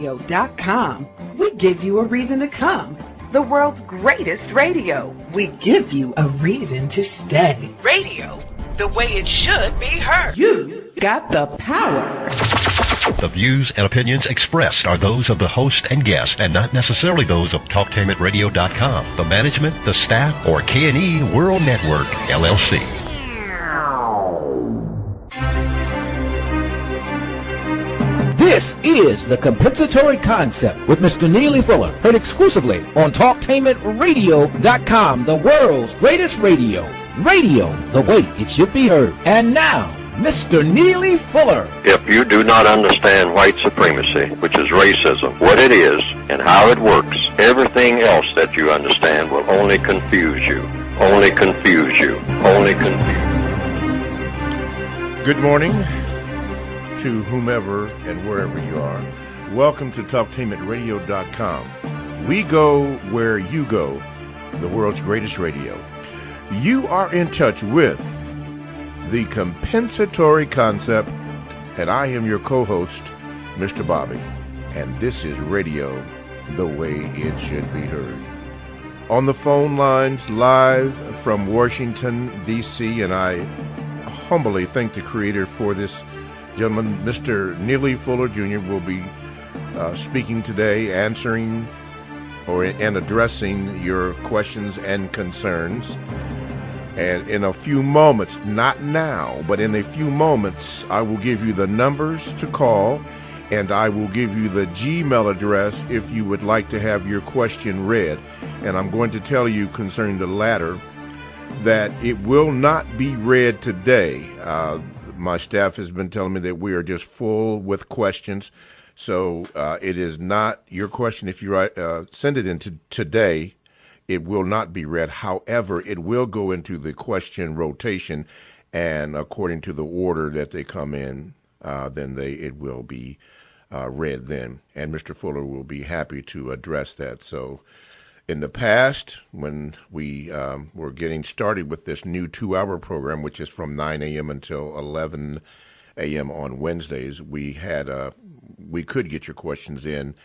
TalkTainMedradio.com. We give you a reason to come. The world's greatest radio. We give you a reason to stay. Radio, the way it should be heard. You got the power. The views and opinions expressed are those of the host and guest and not necessarily those of TalkTainMedradio.com, the management, the staff, or K&E World Network, LLC. This is The Compensatory Concept with Mr. Neely Fuller, heard exclusively on TalkTainMedradio.com, the world's greatest radio. Radio, the way it should be heard. And now, Mr. Neely Fuller. If you do not understand white supremacy, which is racism, what it is and how it works, everything else that you understand will only confuse you. Only confuse you. Only confuse you. Good morning to whomever and wherever you are. Welcome to TalkTainMedradio.com. We go where you go, the world's greatest radio. You are in touch with The Compensatory Concept, and I am your co-host, Mr. Bobby, and this is radio the way it should be heard. On the phone lines, live from Washington, D.C., and I humbly thank the creator for this gentleman, Mr. Neely Fuller Jr. will be speaking today, answering and addressing your questions and concerns. And in a few moments, not now, but in a few moments, I will give you the numbers to call, and I will give you the Gmail address if you would like to have your question read. And I'm going to tell you concerning the latter that it will not be read today. My staff has been telling me that we are just full with questions, so it is not your question. If you send it in today, it will not be read. However, it will go into the question rotation, and according to the order that they come in, then it will be read then, and Mr. Fuller will be happy to address that. So in the past, when we were getting started with this new 2-hour program, which is from 9 a.m. until 11 a.m. on Wednesdays, we could get your questions in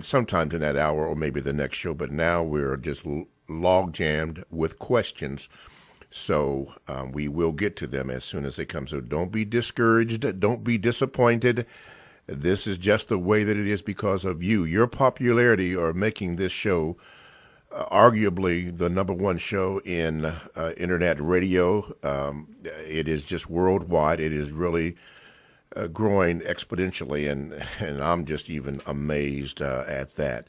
sometimes in that hour or maybe the next show, but now we're just log jammed with questions. So we will get to them as soon as they come. So don't be discouraged. Don't be disappointed. This is just the way that it is because of you. Your popularity are making this show arguably the number one show in internet radio. It is just worldwide. It is really growing exponentially, and I'm just even amazed at that.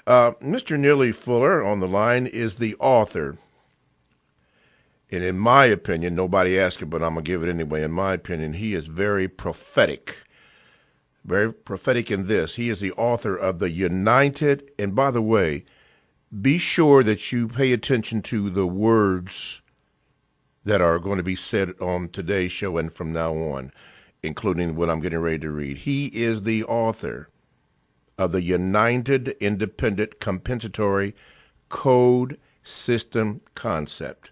Mr. Neely Fuller on the line is the author, and in my opinion, nobody asked it, but I'm going to give it anyway. In my opinion, he is very prophetic in this. He is the author of the United, and by the way, be sure that you pay attention to the words that are going to be said on today's show and from now on, including what I'm getting ready to read. He is the author of the United Independent Compensatory Code System Concept,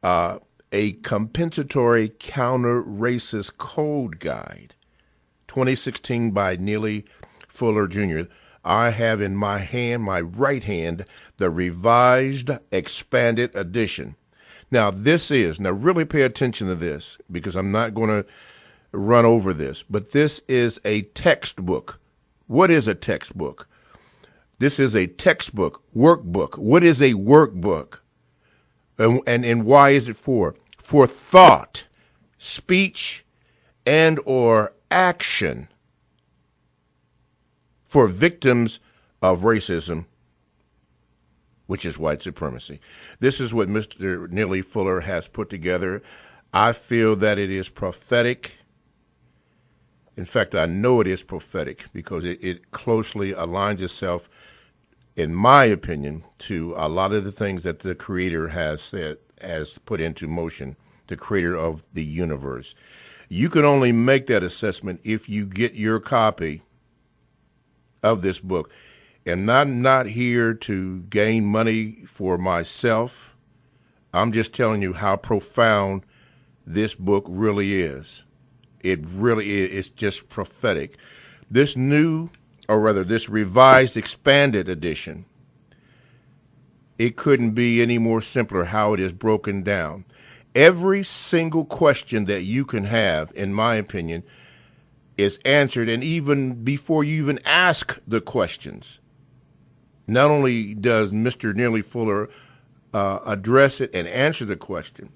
a compensatory counter-racist code guide, 2016 by Neely Fuller Jr. I have in my hand, my right hand, the revised, expanded edition. Now really pay attention to this because I'm not going to run over this, but this is a textbook. What is a textbook? This is a textbook, workbook. What is a workbook? And why is it for? For thought, speech, and or action for victims of racism, which is white supremacy. This is what Mr. Neely Fuller has put together. I feel that it is prophetic. In fact, I know it is prophetic because it closely aligns itself, in my opinion, to a lot of the things that the Creator has put into motion, the Creator of the universe. You can only make that assessment if you get your copy of this book. And I'm not here to gain money for myself. I'm just telling you how profound this book really is. It really is. It's just prophetic. This new, or rather this revised, expanded edition, it couldn't be any more simpler how it is broken down. Every single question that you can have, in my opinion, is answered, and even before you even ask the questions. Not only does Mr. Neely Fuller address it and answer the question,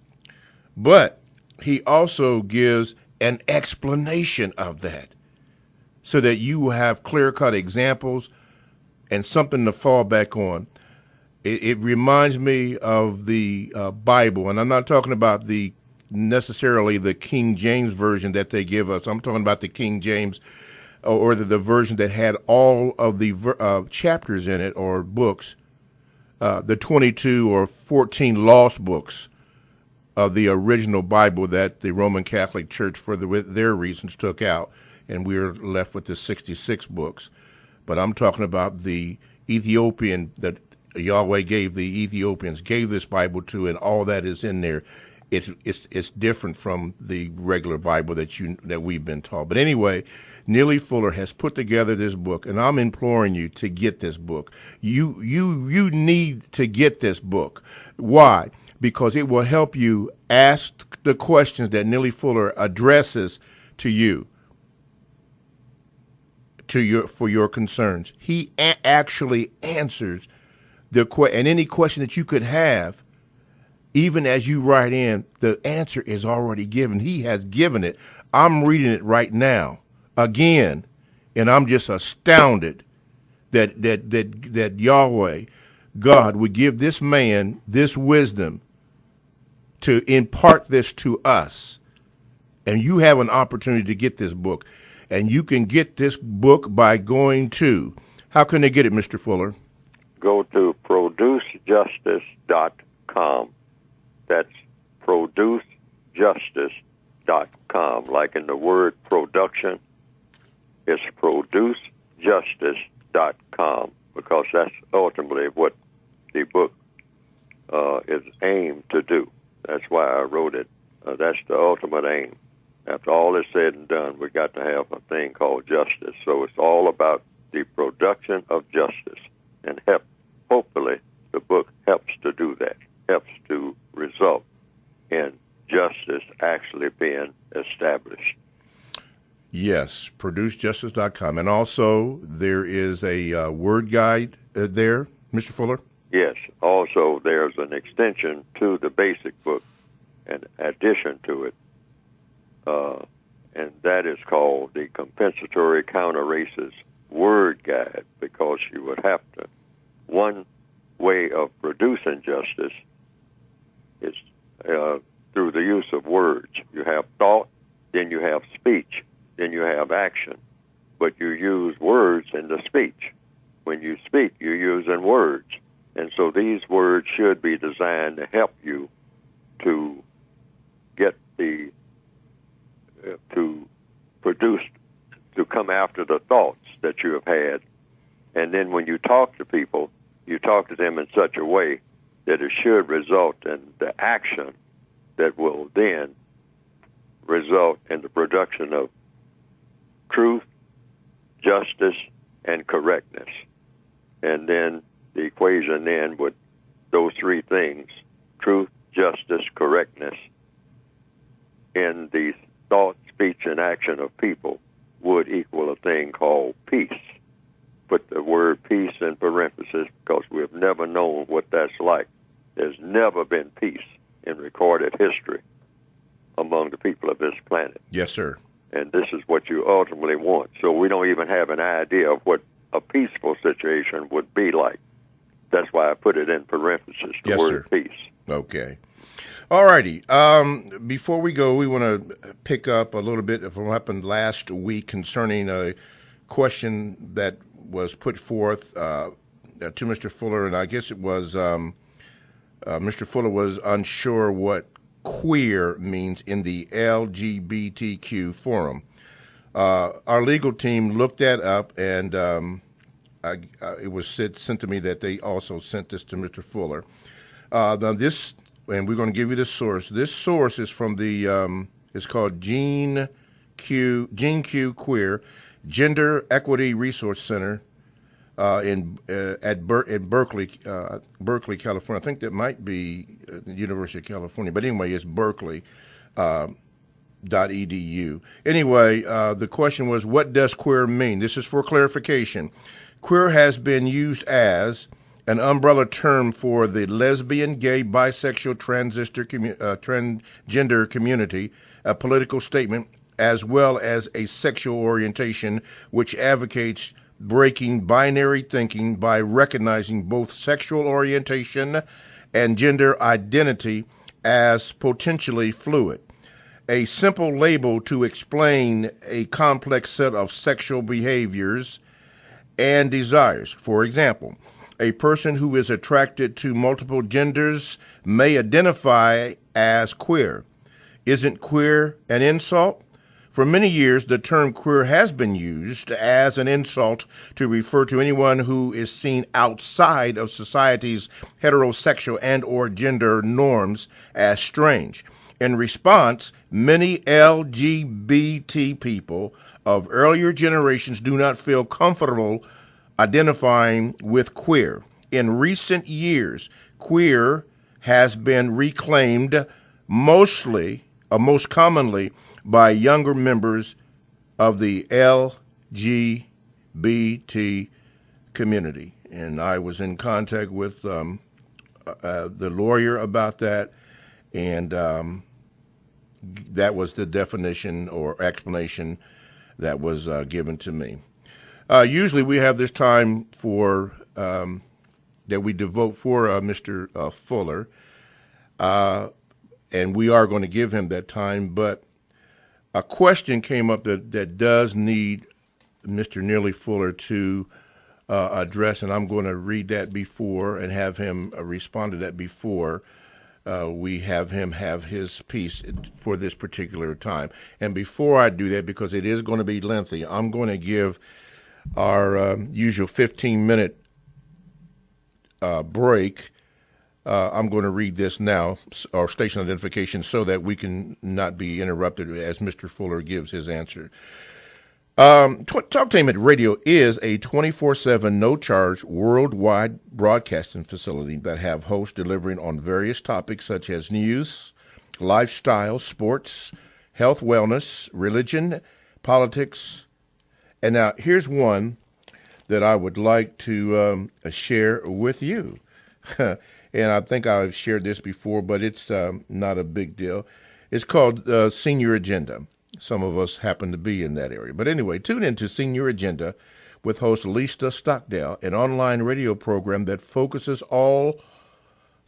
but he also gives an explanation of that so that you will have clear-cut examples and something to fall back on. It reminds me of the Bible, and I'm not talking about necessarily the King James version that they give us. I'm talking about the King James, or the version that had all of the chapters in it, or books, the 22 or 14 lost books of the original Bible that the Roman Catholic Church, for their reasons, took out, and we're left with the 66 books. But I'm talking about the Ethiopian that Yahweh gave the Ethiopians, gave this Bible to, and all that is in there. It's different from the regular Bible that we've been taught. But anyway, Neely Fuller has put together this book, and I'm imploring you to get this book. You need to get this book. Why? Because it will help you ask the questions that Neely Fuller addresses to you, for your concerns. He actually answers and any question that you could have. Even as you write in, the answer is already given. He has given it. I'm reading it right now again, and I'm just astounded that Yahweh, God, would give this man this wisdom to impart this to us. And you have an opportunity to get this book. And you can get this book by going to, how can they get it, Mr. Fuller? Go to producejustice.com. That's producejustice.com. Like in the word production, it's producejustice.com, because that's ultimately what the book is aimed to do. That's why I wrote it. That's the ultimate aim. After all is said and done, we got to have a thing called justice. So it's all about the production of justice, and hopefully the book helps to do that, helps to result in justice actually being established. Yes, producejustice.com. And also there is a word guide there, Mr. Fuller? Yes. Also, there's an extension to the basic book, an addition to it, and that is called the Compensatory Counter Races Word Guide, because you would have to, one way of producing justice is through the use of words. You have thought, then you have speech, then you have action, but you use words in the speech. When you speak, you're using words. And so these words should be designed to help you to get to produce, to come after the thoughts that you have had. And then when you talk to people, you talk to them in such a way that it should result in the action that will then result in the production of truth, justice, and correctness. And then the equation then with those three things, truth, justice, correctness, in the thought, speech, and action of people would equal a thing called peace. Put the word peace in parentheses, because we have never known what that's like. There's never been peace in recorded history among the people of this planet. Yes, sir. And this is what you ultimately want. So we don't even have an idea of what a peaceful situation would be like. That's why I put it in parentheses, the word peace. Okay. All righty. Before we go, we want to pick up a little bit of what happened last week concerning a question that was put forth to Mr. Fuller, and I guess it was Mr. Fuller was unsure what queer means in the LGBTQ forum. Our legal team looked that up, and it was sent to me that they also sent this to Mr. Fuller. Now this, and we're going to give you the source. This source is from the, it's called Gene Q Queer, Gender Equity Resource Center at Berkeley, California. I think that might be the University of California, but anyway, it's Berkeley. .edu. Anyway, the question was, what does queer mean? This is for clarification. Queer has been used as an umbrella term for the lesbian, gay, bisexual, transgender community, a political statement, as well as a sexual orientation which advocates breaking binary thinking by recognizing both sexual orientation and gender identity as potentially fluid. A simple label to explain a complex set of sexual behaviors and desires. For example, a person who is attracted to multiple genders may identify as queer. Isn't queer an insult? For many years, the term queer has been used as an insult to refer to anyone who is seen outside of society's heterosexual and or gender norms as strange. In response, many LGBT people of earlier generations do not feel comfortable identifying with queer. In recent years, queer has been reclaimed most commonly by younger members of the LGBT community. And I was in contact with the lawyer about that, and that was the definition or explanation that was given to me. Usually we have this time for that we devote for Mr. Fuller, and we are going to give him that time, but a question came up that does need Mr. Neely Fuller to address, and I'm going to read that before and have him respond to that before we have him have his piece for this particular time. And before I do that, because it is going to be lengthy, I'm going to give our usual 15-minute break. I'm going to read this now, our station identification, so that we can not be interrupted as Mr. Fuller gives his answer. Talktainment Radio is a 24/7 no-charge worldwide broadcasting facility that have hosts delivering on various topics such as news, lifestyle, sports, health, wellness, religion, politics. And now here's one that I would like to share with you. And I think I've shared this before, but it's not a big deal. It's called Senior Agenda. Some of us happen to be in that area. But anyway, tune into Senior Agenda with host Lisa Stockdale, an online radio program that focuses on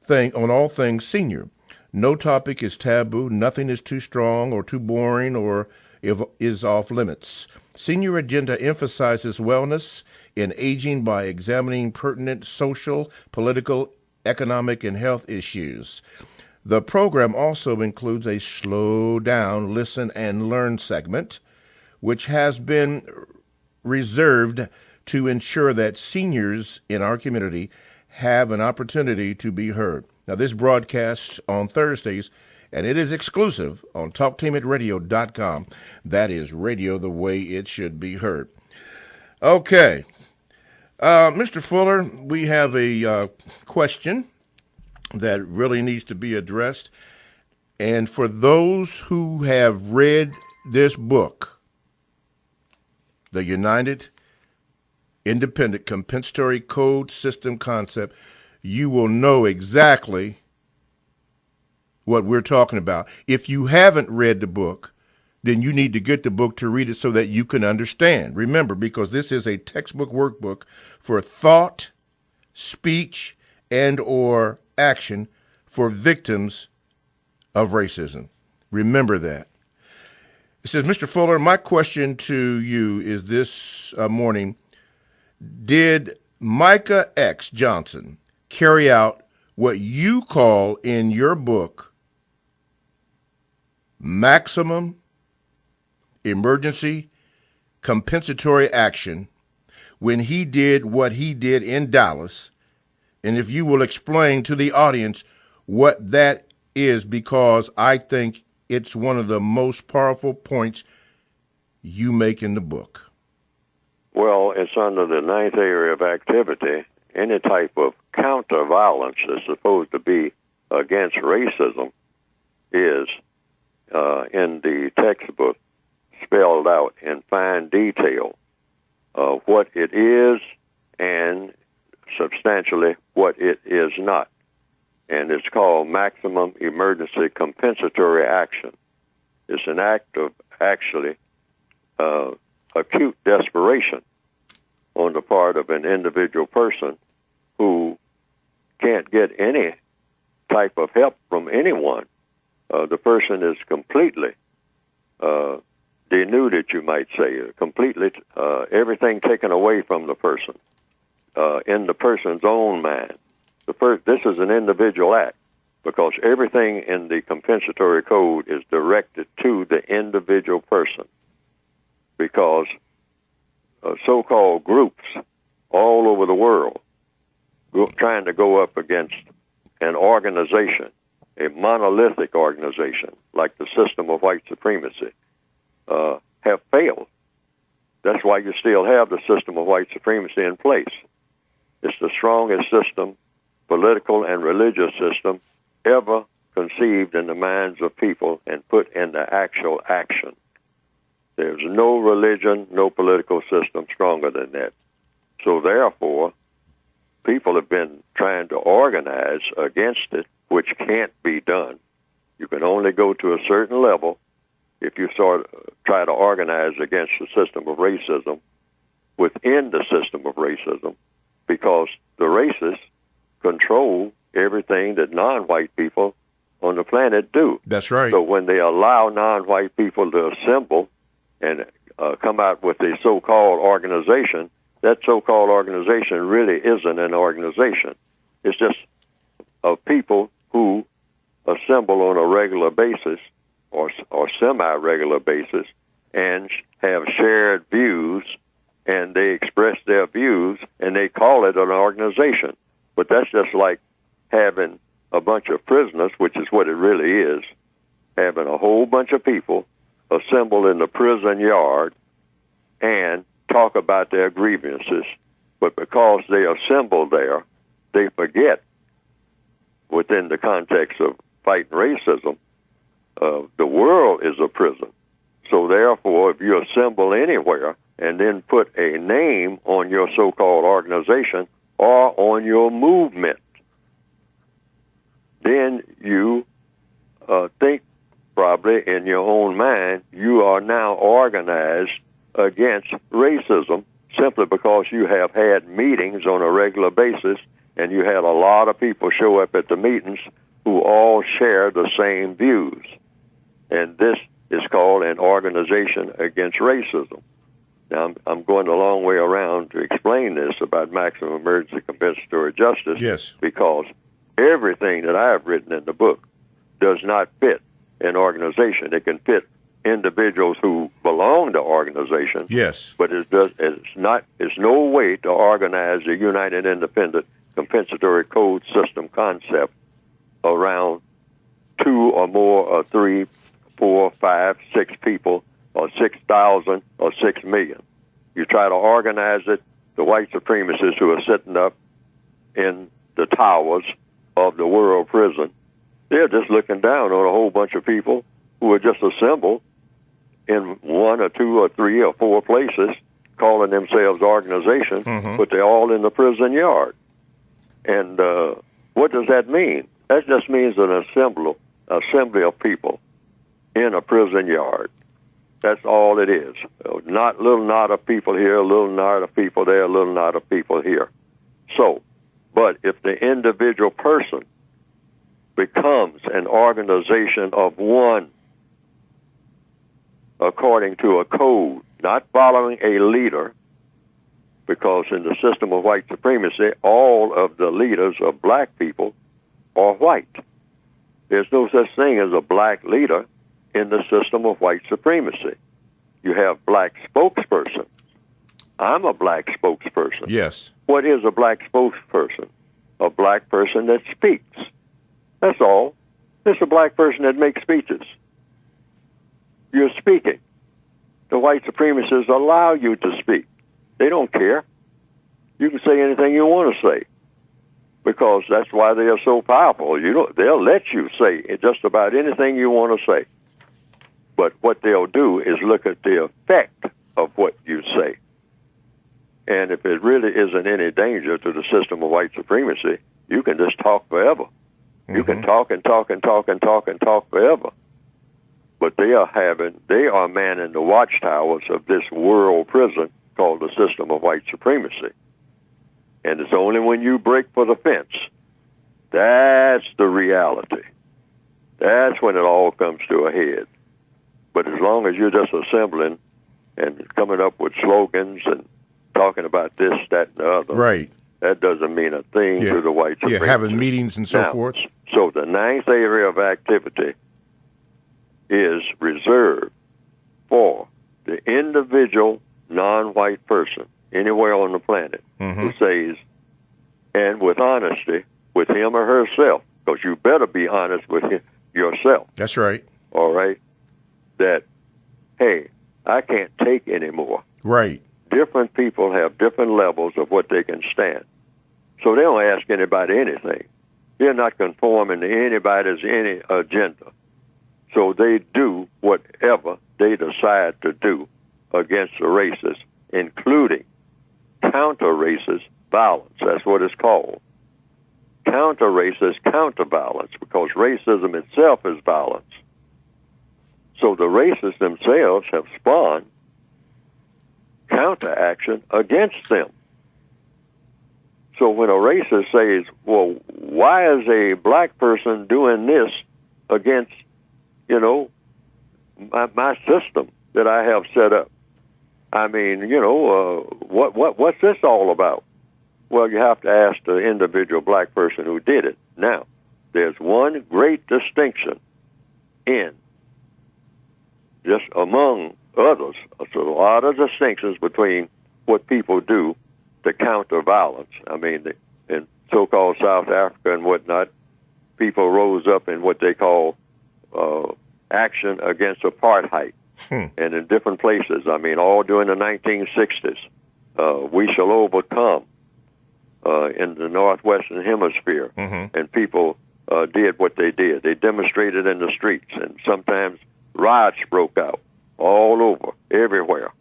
all things senior. No topic is taboo, nothing is too strong or too boring or is off limits. Senior Agenda emphasizes wellness in aging by examining pertinent social, political, economic, and health issues. The program also includes a slow down, listen, and learn segment, which has been reserved to ensure that seniors in our community have an opportunity to be heard. Now, this broadcasts on Thursdays, and it is exclusive on TalkTainmentRadio.com. That is radio the way it should be heard. Okay. Mr. Fuller, we have a question that really needs to be addressed. And for those who have read this book, The United Independent Compensatory Code System Concept, you will know exactly what we're talking about. If you haven't read the book, then you need to get the book to read it so that you can understand. Remember, because this is a textbook workbook for thought, speech, and or action for victims of racism. Remember that. It says, Mr. Fuller, my question to you is this morning, did Micah X. Johnson carry out what you call in your book maximum emergency compensatory action when he did what he did in Dallas? And if you will explain to the audience what that is, because I think it's one of the most powerful points you make in the book. Well, it's under the ninth area of activity. Any type of counter-violence that's supposed to be against racism is in the textbook spelled out in fine detail what it is and substantially what it is not. And it's called maximum emergency compensatory action. It's an act of actually acute desperation on the part of an individual person who can't get any type of help from anyone. The person is completely denuded, you might say, completely everything taken away from the person in the person's own mind. This is an individual act because everything in the compensatory code is directed to the individual person, because so-called groups all over the world trying to go up against an organization, a monolithic organization like the system of white supremacy, have failed. That's why you still have the system of white supremacy in place. It's the strongest system, political and religious system, ever conceived in the minds of people and put into actual action. There's no religion, no political system stronger than that. So therefore, people have been trying to organize against it, which can't be done. You can only go to a certain level if you try to organize against the system of racism within the system of racism, because the racists control everything that non-white people on the planet do. That's right. So when they allow non-white people to assemble and come out with a so-called organization, that so-called organization really isn't an organization. It's just of people who assemble on a regular basis or semi-regular basis and have shared views, and they express their views, and they call it an organization. But that's just like having a bunch of prisoners, which is what it really is, having a whole bunch of people assemble in the prison yard and talk about their grievances. But because they assemble there, they forget, within the context of fighting racism, the world is a prison. So therefore, if you assemble anywhere and then put a name on your so-called organization or on your movement, then you think probably in your own mind you are now organized against racism simply because you have had meetings on a regular basis and you had a lot of people show up at the meetings who all share the same views. And this is called an organization against racism. Now, I'm going a long way around to explain this about maximum emergency compensatory justice. Yes. Because everything that I have written in the book does not fit an organization. It can fit individuals who belong to organizations. Yes. But it's no way to organize a united independent compensatory code system concept around 2 or more or 3, 4, 5, 6 people or 6,000 or 6 million. You try to organize it, the white supremacists who are sitting up in the towers of the world prison, they're just looking down on a whole bunch of people who are just assembled in 1 or 2 or 3 or 4 places calling themselves organizations, but they're all in the prison yard. And what does that mean? That just means an assembly of people in a prison yard. That's all it is. Not little knot of people here, a little knot of people there, a little knot of people here. So, but if the individual person becomes an organization of one according to a code, not following a leader, because in the system of white supremacy, all of the leaders of black people are white. There's no such thing as a black leader in the system of white supremacy. You have black spokesperson. I'm a black spokesperson. Yes. What is a black spokesperson? A black person that speaks. That's all. It's a black person that makes speeches. You're speaking. The white supremacists allow you to speak. They don't care. You can say anything you want to say, because that's why they are so powerful. They'll let you say just about anything you want to say. But what they'll do is look at the effect of what you say. And if it really isn't any danger to the system of white supremacy, you can just talk forever. You can talk and talk and talk and talk and talk forever. But they are manning the watchtowers of this world prison called the system of white supremacy. And it's only when you break for the fence, that's the reality. That's when it all comes to a head. But as long as you're just assembling and coming up with slogans and talking about this, that, and the other, right, that doesn't mean a thing to the white supremacists. Yeah, having meetings and so forth. So the ninth area of activity is reserved for the individual non-white person anywhere on the planet who says, and with honesty, with him or herself, because you better be honest with yourself. That's right. All right? That, hey, I can't take anymore. Right. Different people have different levels of what they can stand. So they don't ask anybody anything. They're not conforming to anybody's any agenda. So they do whatever they decide to do against the racists, including counter-racist violence. That's what it's called. Counter-racist counter-violence, because racism itself is violence. So the racists themselves have spawned counteraction against them. So when a racist says, well, why is a black person doing this against, my system that I have set up? I mean, what's this all about? Well, you have to ask the individual black person who did it. Now, there's one great distinction in, just among others, so a lot of distinctions between what people do to counter violence. I mean, in so-called South Africa and whatnot, people rose up in what they call action against apartheid. And in different places, I mean, all during the 1960s, we shall overcome in the Northwestern Hemisphere. And people did what they did. They demonstrated in the streets, and sometimes riots broke out all over, everywhere,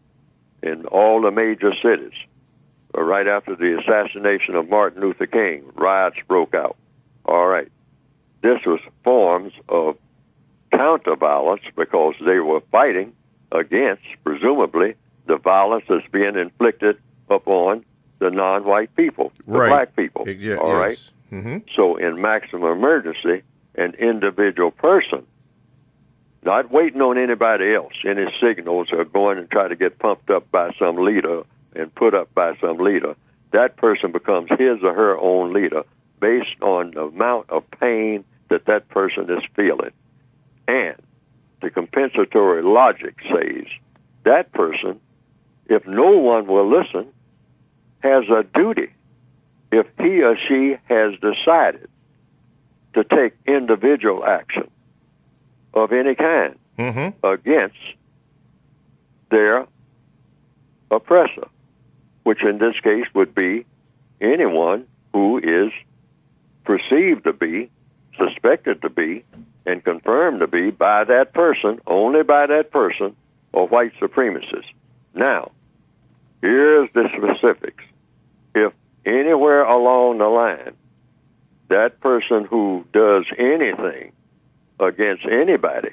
in all the major cities. Right after the assassination of Martin Luther King, riots broke out. All right. This was forms of counter-violence because they were fighting against, presumably, the violence that's being inflicted upon the non-white people, the black people. All right? So in maximum emergency, an individual person, not waiting on anybody else, any signals are going and try to get pumped up by some leader and put up by some leader, that person becomes his or her own leader based on the amount of pain that that person is feeling. And the compensatory logic says that person, if no one will listen, has a duty, if he or she has decided to take individual action of any kind against their oppressor, which in this case would be anyone who is perceived to be, suspected to be, and confirmed to be by that person, only by that person, a white supremacist. Now, here's the specifics. If anywhere along the line, that person who does anything against anybody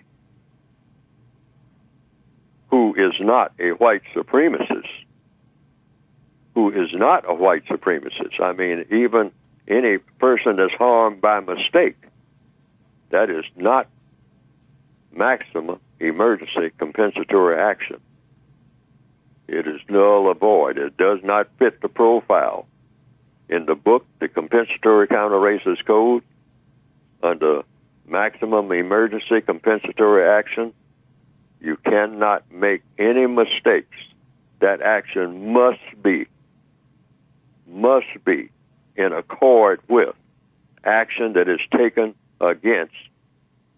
who is not a white supremacist, I mean, even any person that's harmed by mistake, that is not maximum emergency compensatory action. It is null or void. It does not fit the profile. In the book, the Compensatory Counter-Racist Code, under maximum emergency compensatory action, you cannot make any mistakes. That action must be in accord with action that is taken against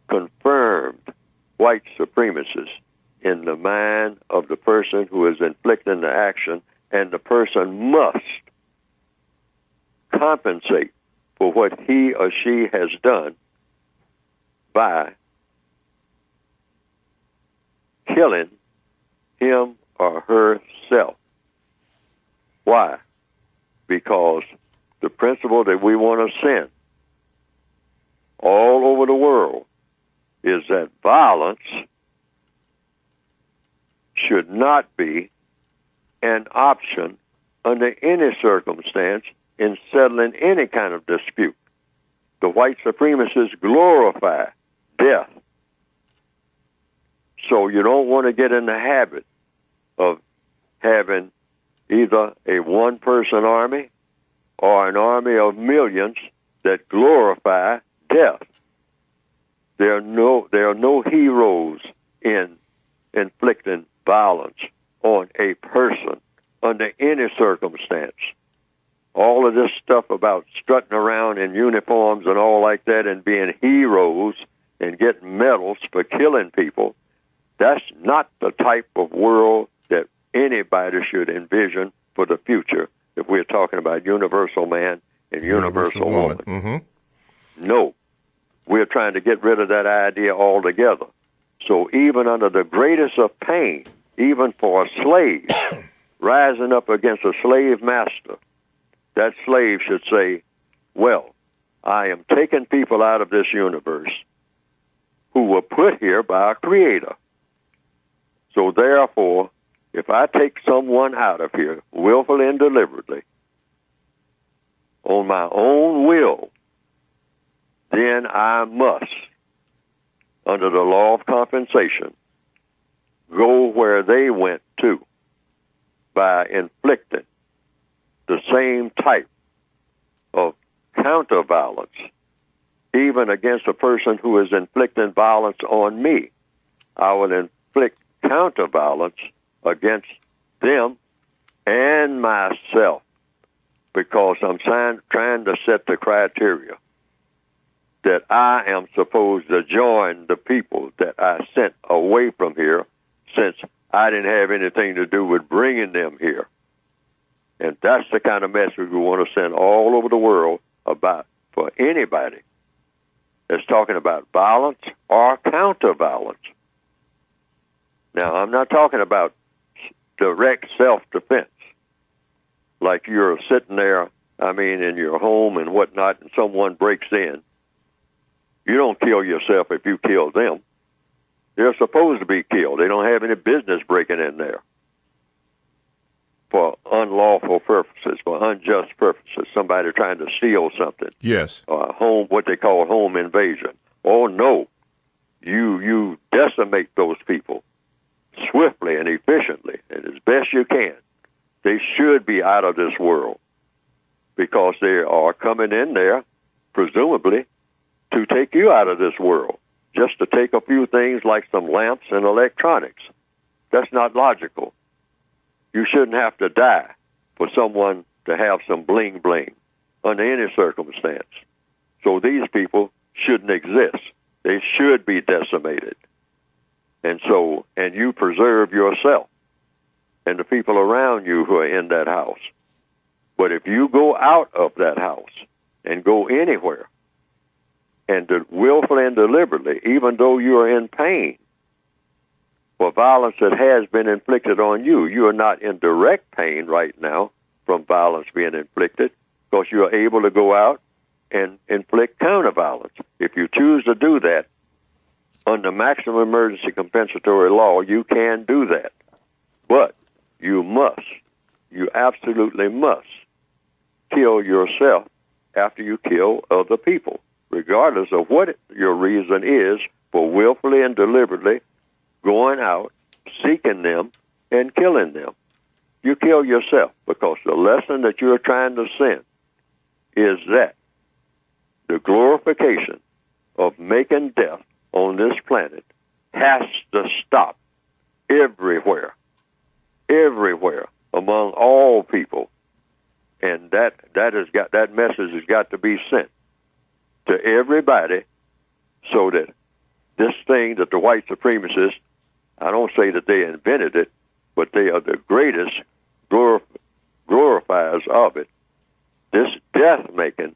confirmed white supremacists in the mind of the person who is inflicting the action and the person must compensate for what he or she has done by killing him or herself. Why? Because the principle that we want to send all over the world is that violence should not be an option under any circumstance in settling any kind of dispute. The white supremacists glorify death. So you don't want to get in the habit of having either a one-person army or an army of millions that glorify death. There are no heroes in inflicting violence on a person under any circumstance. All of this stuff about strutting around in uniforms and all like that and being heroes and getting medals for killing people, that's not the type of world that anybody should envision for the future if we're talking about universal man and universal woman. Mm-hmm. No. We're trying to get rid of that idea altogether. So even under the greatest of pain, even for a slave rising up against a slave master, that slave should say, well, I am taking people out of this universe who were put here by a creator. So therefore, if I take someone out of here willfully and deliberately on my own will, then I must, under the law of compensation, go where they went to by inflicting the same type of counter-violence, even against a person who is inflicting violence on me. I will inflict counter-violence against them and myself because I'm trying to set the criteria that I am supposed to join the people that I sent away from here, since I didn't have anything to do with bringing them here. And that's the kind of message we want to send all over the world about for anybody that's talking about violence or counter-violence. Now, I'm not talking about direct self-defense, like you're sitting there, in your home and whatnot, and someone breaks in. You don't kill yourself if you kill them. They're supposed to be killed. They don't have any business breaking in there for unlawful purposes, for unjust purposes, somebody trying to steal something. Yes. What they call home invasion. Oh, no. You decimate those people swiftly and efficiently and as best you can. They should be out of this world because they are coming in there, presumably, to take you out of this world, just to take a few things like some lamps and electronics. That's not logical. You shouldn't have to die for someone to have some bling-bling under any circumstance. So these people shouldn't exist. They should be decimated. And you preserve yourself and the people around you who are in that house. But if you go out of that house and go anywhere, and willfully and deliberately, even though you are in pain for violence that has been inflicted on you, you are not in direct pain right now from violence being inflicted because you are able to go out and inflict counter-violence. If you choose to do that, under maximum emergency compensatory law, you can do that. But you absolutely must kill yourself after you kill other people, regardless of what your reason is for willfully and deliberately going out, seeking them, and killing them. You kill yourself because the lesson that you're trying to send is that the glorification of making death on this planet has to stop everywhere, among all people. And that message has got to be sent to everybody so that this thing that the white supremacists, I don't say that they invented it, but they are the greatest glorifies of it, this death-making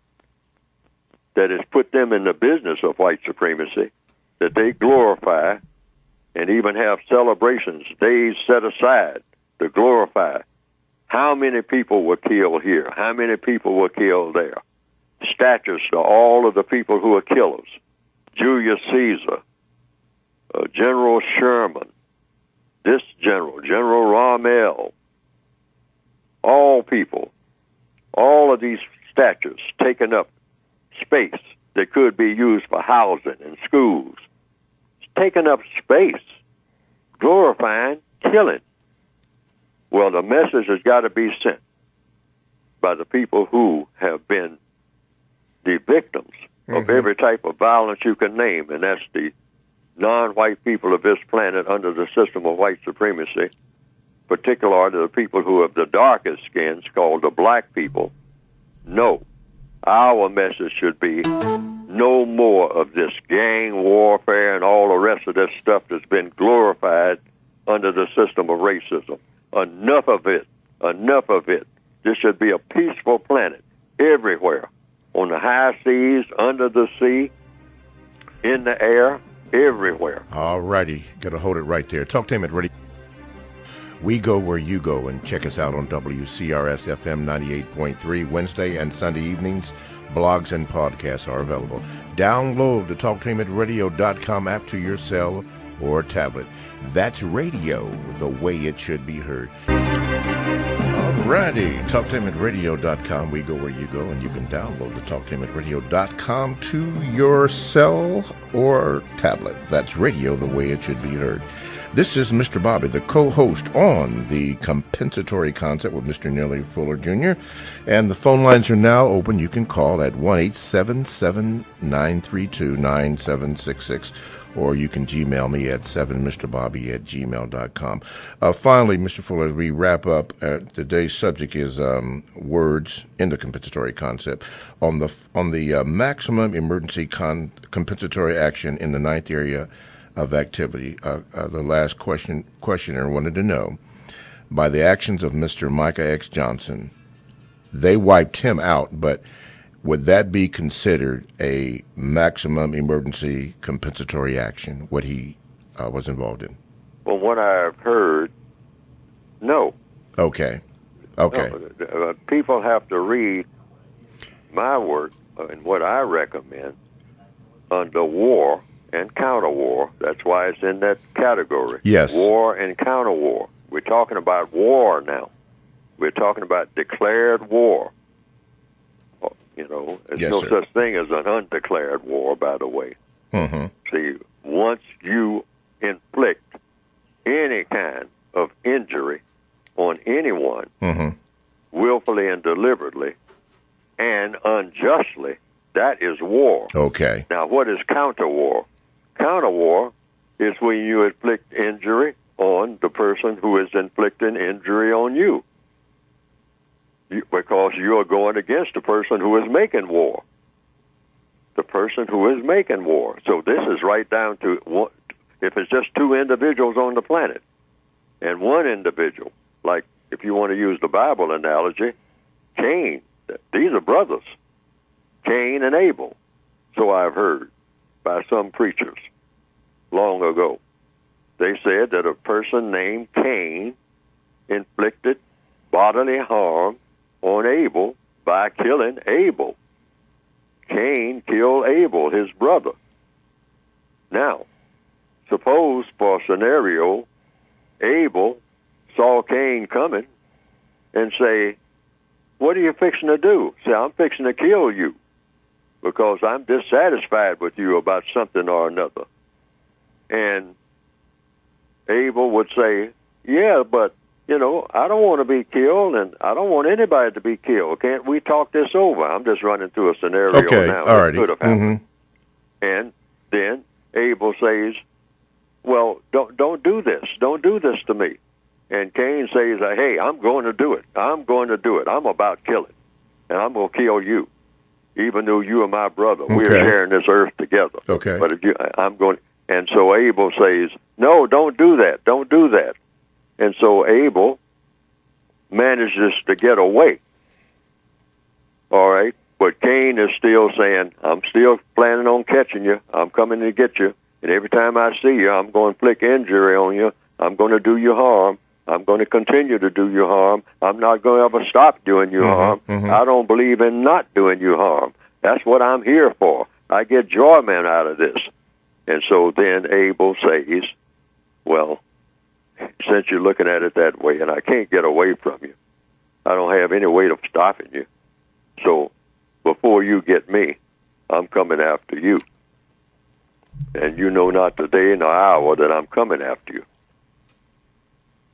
that has put them in the business of white supremacy, that they glorify and even have celebrations, days set aside to glorify. How many people were killed here? How many people were killed there? Statues to all of the people who are killers. Julius Caesar, General Sherman, this general, General Rommel, all people, all of these statues taking up space that could be used for housing and schools. It's taking up space, glorifying killing. Well, the message has got to be sent by the people who have been the victims of every type of violence you can name, and that's the non-white people of this planet under the system of white supremacy, particularly the people who have the darkest skins, called the black people. No, our message should be no more of this gang warfare and all the rest of this stuff that's been glorified under the system of racism. Enough of it. Enough of it. This should be a peaceful planet everywhere, on the high seas, under the sea, in the air, everywhere. All righty. Got to hold it right there. Talktainment Radio. We go where you go, and check us out on WCRS FM 98.3 Wednesday and Sunday evenings. Blogs and podcasts are available. Download the TalkTainmentRadio.com app to your cell or tablet. That's radio the way it should be heard. Alrighty, TalkTainmentRadio.com. We go where you go, and you can download the TalkTainmentRadio.com to your cell or tablet. That's radio the way it should be heard. This is Mr. Bobby, the co-host on the Compensatory Concept with Mr. Neely Fuller Jr. And the phone lines are now open. You can call at 1-877-932-9766. Or you can Gmail me at 7mrbobby@gmail.com. Finally, Mr. Fuller, as we wrap up, today's subject is words in the compensatory concept. On the maximum emergency compensatory action in the ninth area of activity, the last questioner wanted to know, by the actions of Mr. Micah X. Johnson, they wiped him out, but would that be considered a maximum emergency compensatory action, what he was involved in? Well, what I've heard, no. Okay. No, people have to read my work and what I recommend under war and counter-war. That's why it's in that category. Yes. War and counter-war. We're talking about war now. We're talking about declared war. You know, there's no such thing as an undeclared war, by the way. Mm-hmm. See, once you inflict any kind of injury on anyone, willfully and deliberately and unjustly, that is war. Okay. Now, what is counter-war? Counter-war is when you inflict injury on the person who is inflicting injury on you. Because you are going against the person who is making war. The person who is making war. So this is right down to one, if it's just two individuals on the planet, and one individual, like if you want to use the Bible analogy, Cain, these are brothers, Cain and Abel. So I've heard by some preachers long ago. They said that a person named Cain inflicted bodily harm on Abel by killing Abel. Cain killed Abel, his brother. Now, suppose for a scenario, Abel saw Cain coming and say, what are you fixing to do? Say, I'm fixing to kill you because I'm dissatisfied with you about something or another. And Abel would say, yeah, but you know, I don't want to be killed, and I don't want anybody to be killed. Can't we talk this over? I'm just running through a scenario now that could have happened. And then Abel says, well, don't do this. Don't do this to me. And Cain says, hey, I'm going to do it. I'm going to do it. I'm about killing, and I'm going to kill you, even though you are my brother. We're sharing this earth together. Okay. But I'm going. And so Abel says, no, don't do that. Don't do that. And so Abel manages to get away. All right? But Cain is still saying, I'm still planning on catching you. I'm coming to get you. And every time I see you, I'm going to inflict injury on you. I'm going to do you harm. I'm going to continue to do you harm. I'm not going to ever stop doing you harm. I don't believe in not doing you harm. That's what I'm here for. I get enjoyment out of this. And so then Abel says, well, since you're looking at it that way and I can't get away from you, I don't have any way of stopping you. So before you get me, I'm coming after you. And you know not the day nor hour that I'm coming after you.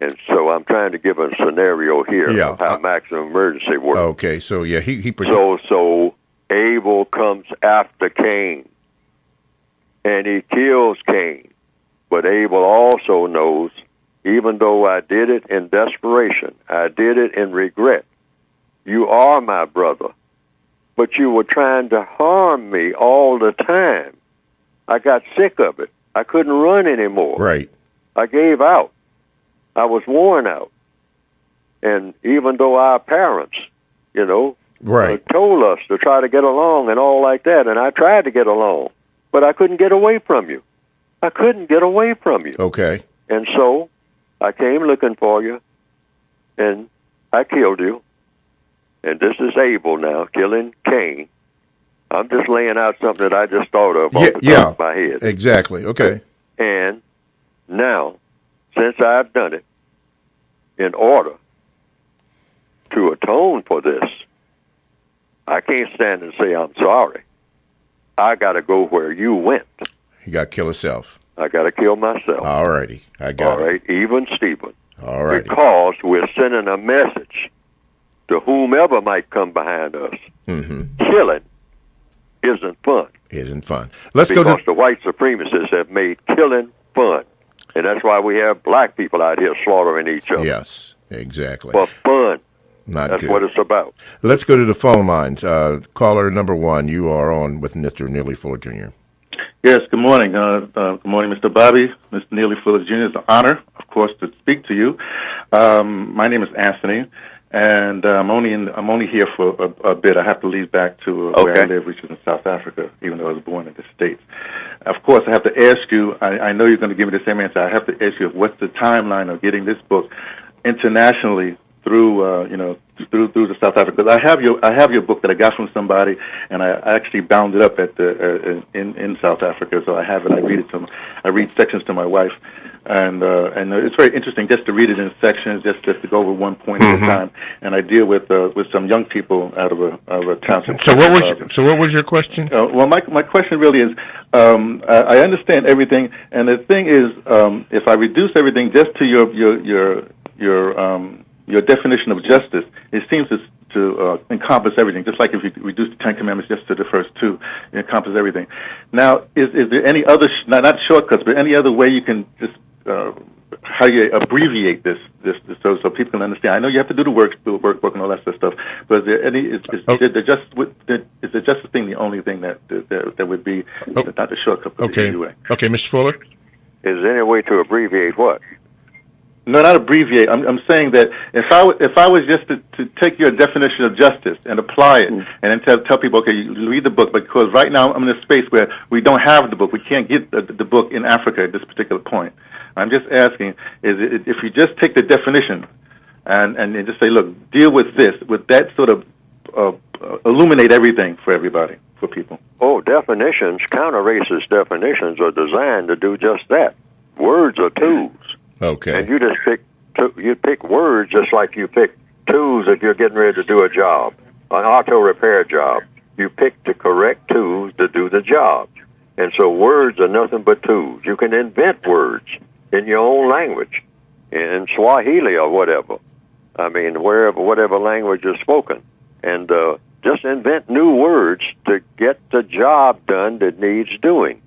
And so I'm trying to give a scenario here of how maximum emergency works. Okay, so yeah, So Abel comes after Cain, and he kills Cain. But Abel also knows, even though I did it in desperation, I did it in regret, you are my brother, but you were trying to harm me all the time. I got sick of it. I couldn't run anymore. Right. I gave out. I was worn out. And even though our parents, told us to try to get along and all like that, and I tried to get along, but I couldn't get away from you. I couldn't get away from you. Okay. And so I came looking for you, and I killed you. And this is Abel now, killing Cain. I'm just laying out something that I just thought of off the top of my head. Exactly. Okay. And now, since I've done it, in order to atone for this, I can't stand and say I'm sorry. I got to go where you went. You got to kill yourself. I got to kill myself. All righty. I got it. All right, even Stephen. All right. Because we're sending a message to whomever might come behind us. Killing isn't fun. Isn't fun. Because the white supremacists have made killing fun. And that's why we have black people out here slaughtering each other. Yes, exactly. For fun. That's good. What it's about. Let's go to the phone lines. Caller number 1, you are on with Mr. Neely Fuller Jr. Yes, good morning. Good morning, Mr. Bobby. Mr. Neely Fuller Jr. It's an honor, of course, to speak to you. My name is Anthony, and I'm only here for a bit. I have to leave back to where I live, which is in South Africa, even though I was born in the States. Of course, I have to ask you, I know you're going to give me the same answer. I have to ask you, what's the timeline of getting this book internationally through through the South Africa? Because I have your book that I got from somebody, and I actually bound it up at in South Africa. So I have it. I read sections to my wife, and it's very interesting just to read it in sections, just to go over one point at a time. And I deal with some young people out of a township. So what was your question? Well, my question really is, I understand everything, and the thing is, if I reduce everything just to your definition of justice, it seems to encompass everything. Just like if you reduce the Ten Commandments just to the first two, it encompasses everything. Now, is there any other, not shortcuts, but any other way you can just how you abbreviate this so people can understand? I know you have to do the work and all that stuff. But is there any? Is the justice thing the only thing that would be not the shortcut? But okay. Anyway. Okay, Mr. Fuller. Is there any way to abbreviate what? No, not abbreviate. I'm saying that if I was just to take your definition of justice and apply it, and then tell people, okay, you read the book, because right now I'm in a space where we don't have the book. We can't get the book in Africa at this particular point. I'm just asking, if you just take the definition and just say, look, deal with this, with that sort of illuminate everything for everybody, for people. Oh, definitions, counter-racist definitions are designed to do just that. Words are tools. Okay. And you just pick words just like you pick tools if you're getting ready to do a job, an auto repair job. You pick the correct tools to do the job. And so words are nothing but tools. You can invent words in your own language, in Swahili or whatever. I mean, whatever language is spoken. And just invent new words to get the job done that needs doing.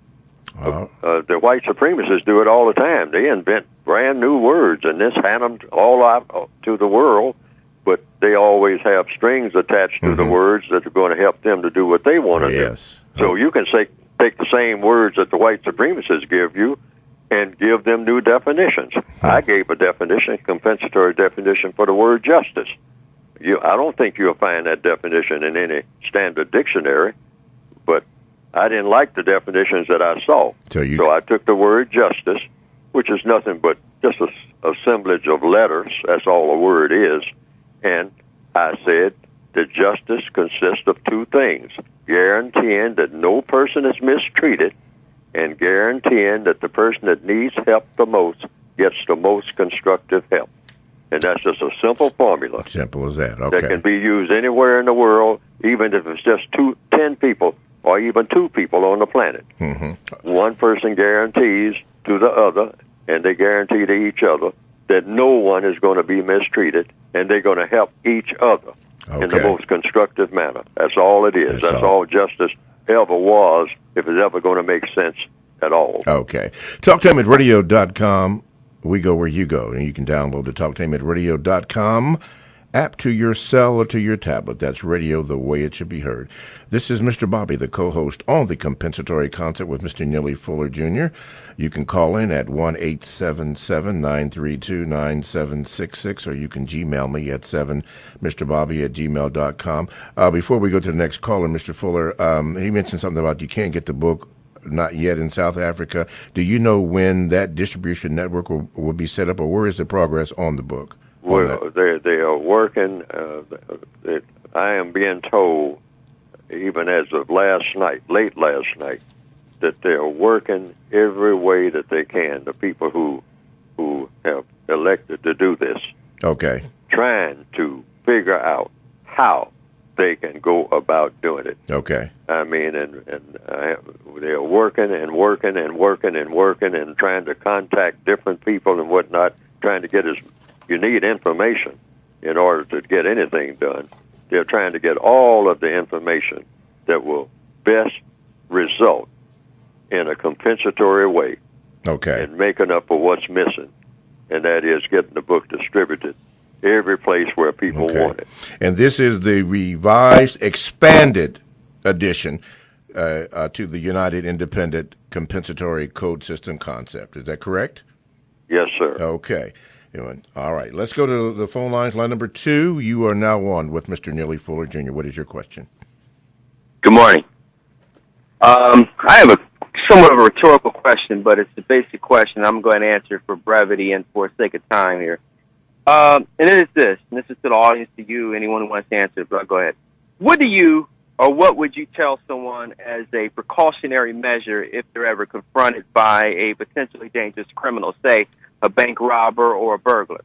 The white supremacists do it all the time. They invent brand new words and just hand them all out to the world, but they always have strings attached to the words that are going to help them to do what they want to do. So you can take the same words that the white supremacists give you and give them new definitions. I gave a definition, compensatory definition for the word justice. I don't think you'll find that definition in any standard dictionary, but I didn't like the definitions that I saw. So I took the word justice, which is nothing but just a assemblage of letters. That's all a word is. And I said that justice consists of two things: guaranteeing that no person is mistreated and guaranteeing that the person that needs help the most gets the most constructive help. And that's just a simple formula. Simple as that. Okay. That can be used anywhere in the world, even if it's just 10 people or even 2 people on the planet. Mm-hmm. One person guarantees to the other, and they guarantee to each other, that no one is going to be mistreated, and they're going to help each other in the most constructive manner. That's all it is. That's all justice ever was, if it's ever going to make sense at all. Okay. TalkTimeAtRadio.com. We go where you go, and you can download the TalkTimeAtRadio.com app to your cell or to your tablet. That's radio the way it should be heard. This is Mr. Bobby, the co-host on the Compensatory Concept with Mr. Neely Fuller Jr. You can call in at 1-877-932-9766, or you can Gmail me at mrbobby@gmail.com. Before we go to the next caller, Mr. Fuller, he mentioned something about you can't get the book not yet in South Africa. Do you know when that distribution network will be set up, or where is the progress on the book? Well, they are working. I am being told, even as of late last night, that they are working every way that they can, the people who have elected to do this. Okay. Trying to figure out how they can go about doing it. Okay. I mean, they're working and working and working and working and trying to contact different people and whatnot, trying to get you need information in order to get anything done. They're trying to get all of the information that will best result in a compensatory way. Okay. And making up for what's missing, and that is getting the book distributed every place where people want it. And this is the revised, expanded edition to the United Independent Compensatory Code System concept. Is that correct? Yes, sir. Okay. All right. Let's go to the phone lines. Line number 2. You are now on with Mr. Neely Fuller Jr. What is your question? Good morning. I have a somewhat of a rhetorical question, but it's a basic question. I'm going to answer for brevity and for sake of time here. And it is this, and this is to the audience, to you, anyone who wants to answer it, but go ahead. What would you tell someone as a precautionary measure if they're ever confronted by a potentially dangerous criminal, say a bank robber or a burglar?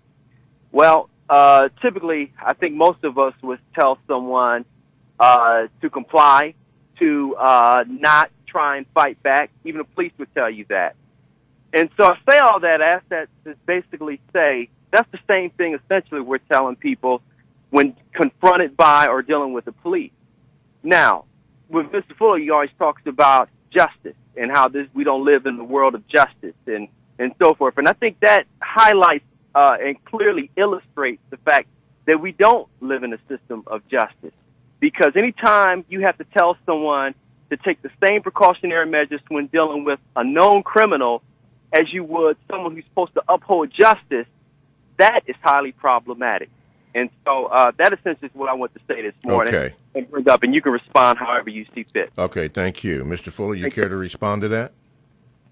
Well, typically, I think most of us would tell someone to comply, to not try and fight back. Even the police would tell you that. And so I say all that as that to basically say that's the same thing essentially we're telling people when confronted by or dealing with the police. Now, with Mr. Fuller, he always talks about justice and how we don't live in the world of justice and so forth. And I think that highlights and clearly illustrates the fact that we don't live in a system of justice. Because anytime you have to tell someone to take the same precautionary measures when dealing with a known criminal as you would someone who's supposed to uphold justice, that is highly problematic. And so that essentially is what I want to say this morning and bring up, and you can respond however you see fit. Okay, thank you. Mr. Fuller, you care to respond to that?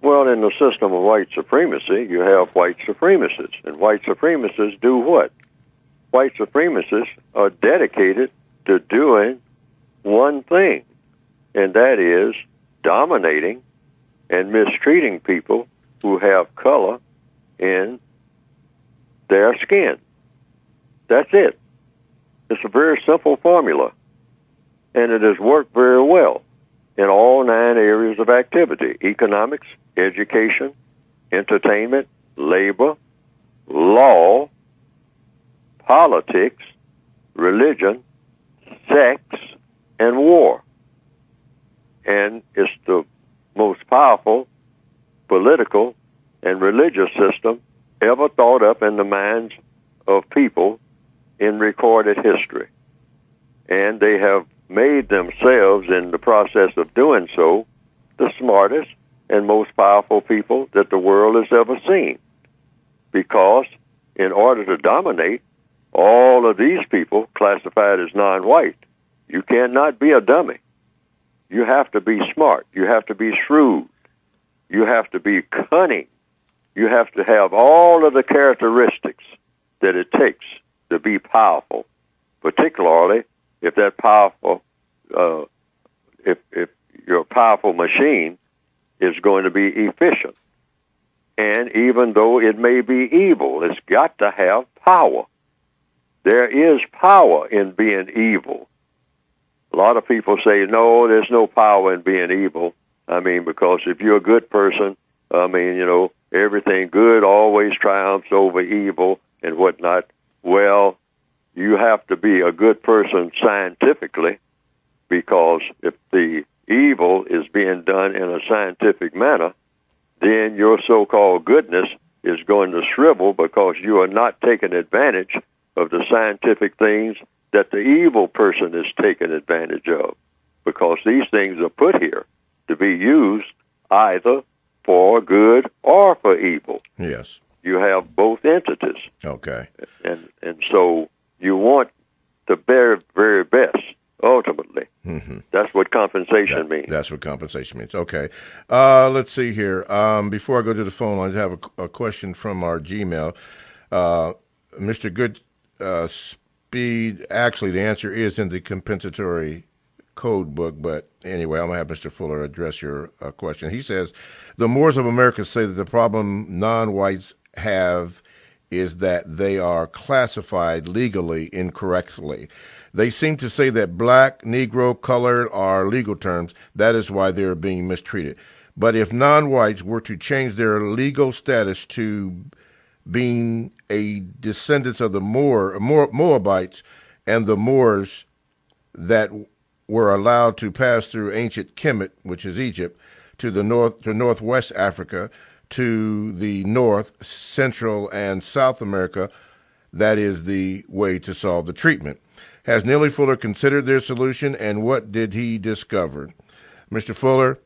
Well, in the system of white supremacy, you have white supremacists. And white supremacists do what? White supremacists are dedicated to doing one thing, and that is dominating and mistreating people who have color in their skin. That's it. It's a very simple formula, and it has worked very well in all 9 areas of activity: economics, education, entertainment, labor, law, politics, religion, sex, and war. And it's the most powerful political and religious system ever thought up in the minds of people in recorded history. And they have made themselves, in the process of doing so, the smartest, and most powerful people that the world has ever seen. Because in order to dominate, all of these people classified as non-white, you cannot be a dummy. You have to be smart. You have to be shrewd. You have to be cunning. You have to have all of the characteristics that it takes to be powerful, particularly if that powerful, if your powerful machine is going to be efficient. And even though it may be evil, it's got to have power. There is power in being evil. A lot of people say, no, there's no power in being evil. I mean, because if you're a good person, I mean, you know, everything good always triumphs over evil and whatnot. Well, you have to be a good person scientifically, because if the evil is being done in a scientific manner, then your so-called goodness is going to shrivel because you are not taking advantage of the scientific things that the evil person is taking advantage of, because these things are put here to be used either for good or for evil. Yes. You have both entities. Okay. And so you want the very, very best, ultimately. Mm-hmm. That's what compensation means. That's what compensation means. Okay. Let's see here. Before I go to the phone lines, I have a question from our Gmail. Mr. Good Speed, actually, the answer is in the compensatory code book, but anyway, I'm going to have Mr. Fuller address your question. He says, the Moors of America say that the problem non-whites have is that they are classified legally incorrectly. They seem to say that black, Negro, colored are legal terms. That is why they're being mistreated. But if non-whites were to change their legal status to being a descendants of the Moabites and the Moors that were allowed to pass through ancient Kemet, which is Egypt, to the north, to northwest Africa, to the north, central, and South America, that is the way to solve the treatment. Has Neely Fuller considered their solution, and what did he discover? Mr. Fuller,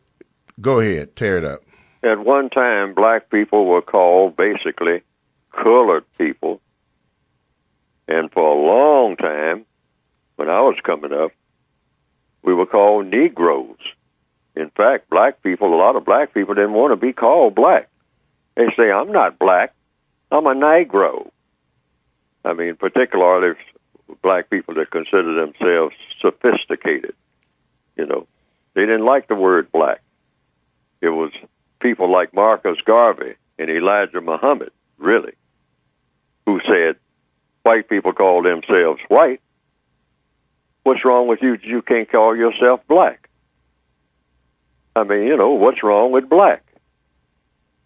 go ahead, tear it up. At one time, black people were called basically colored people, and for a long time, when I was coming up, we were called Negroes. In fact, a lot of black people didn't want to be called black. They say, I'm not black, I'm a Negro. I mean, particularly black people that consider themselves sophisticated. You know, they didn't like the word black. It was people like Marcus Garvey and Elijah Muhammad, really, who said, white people call themselves white. What's wrong with you? You can't call yourself black. I mean, you know, what's wrong with black?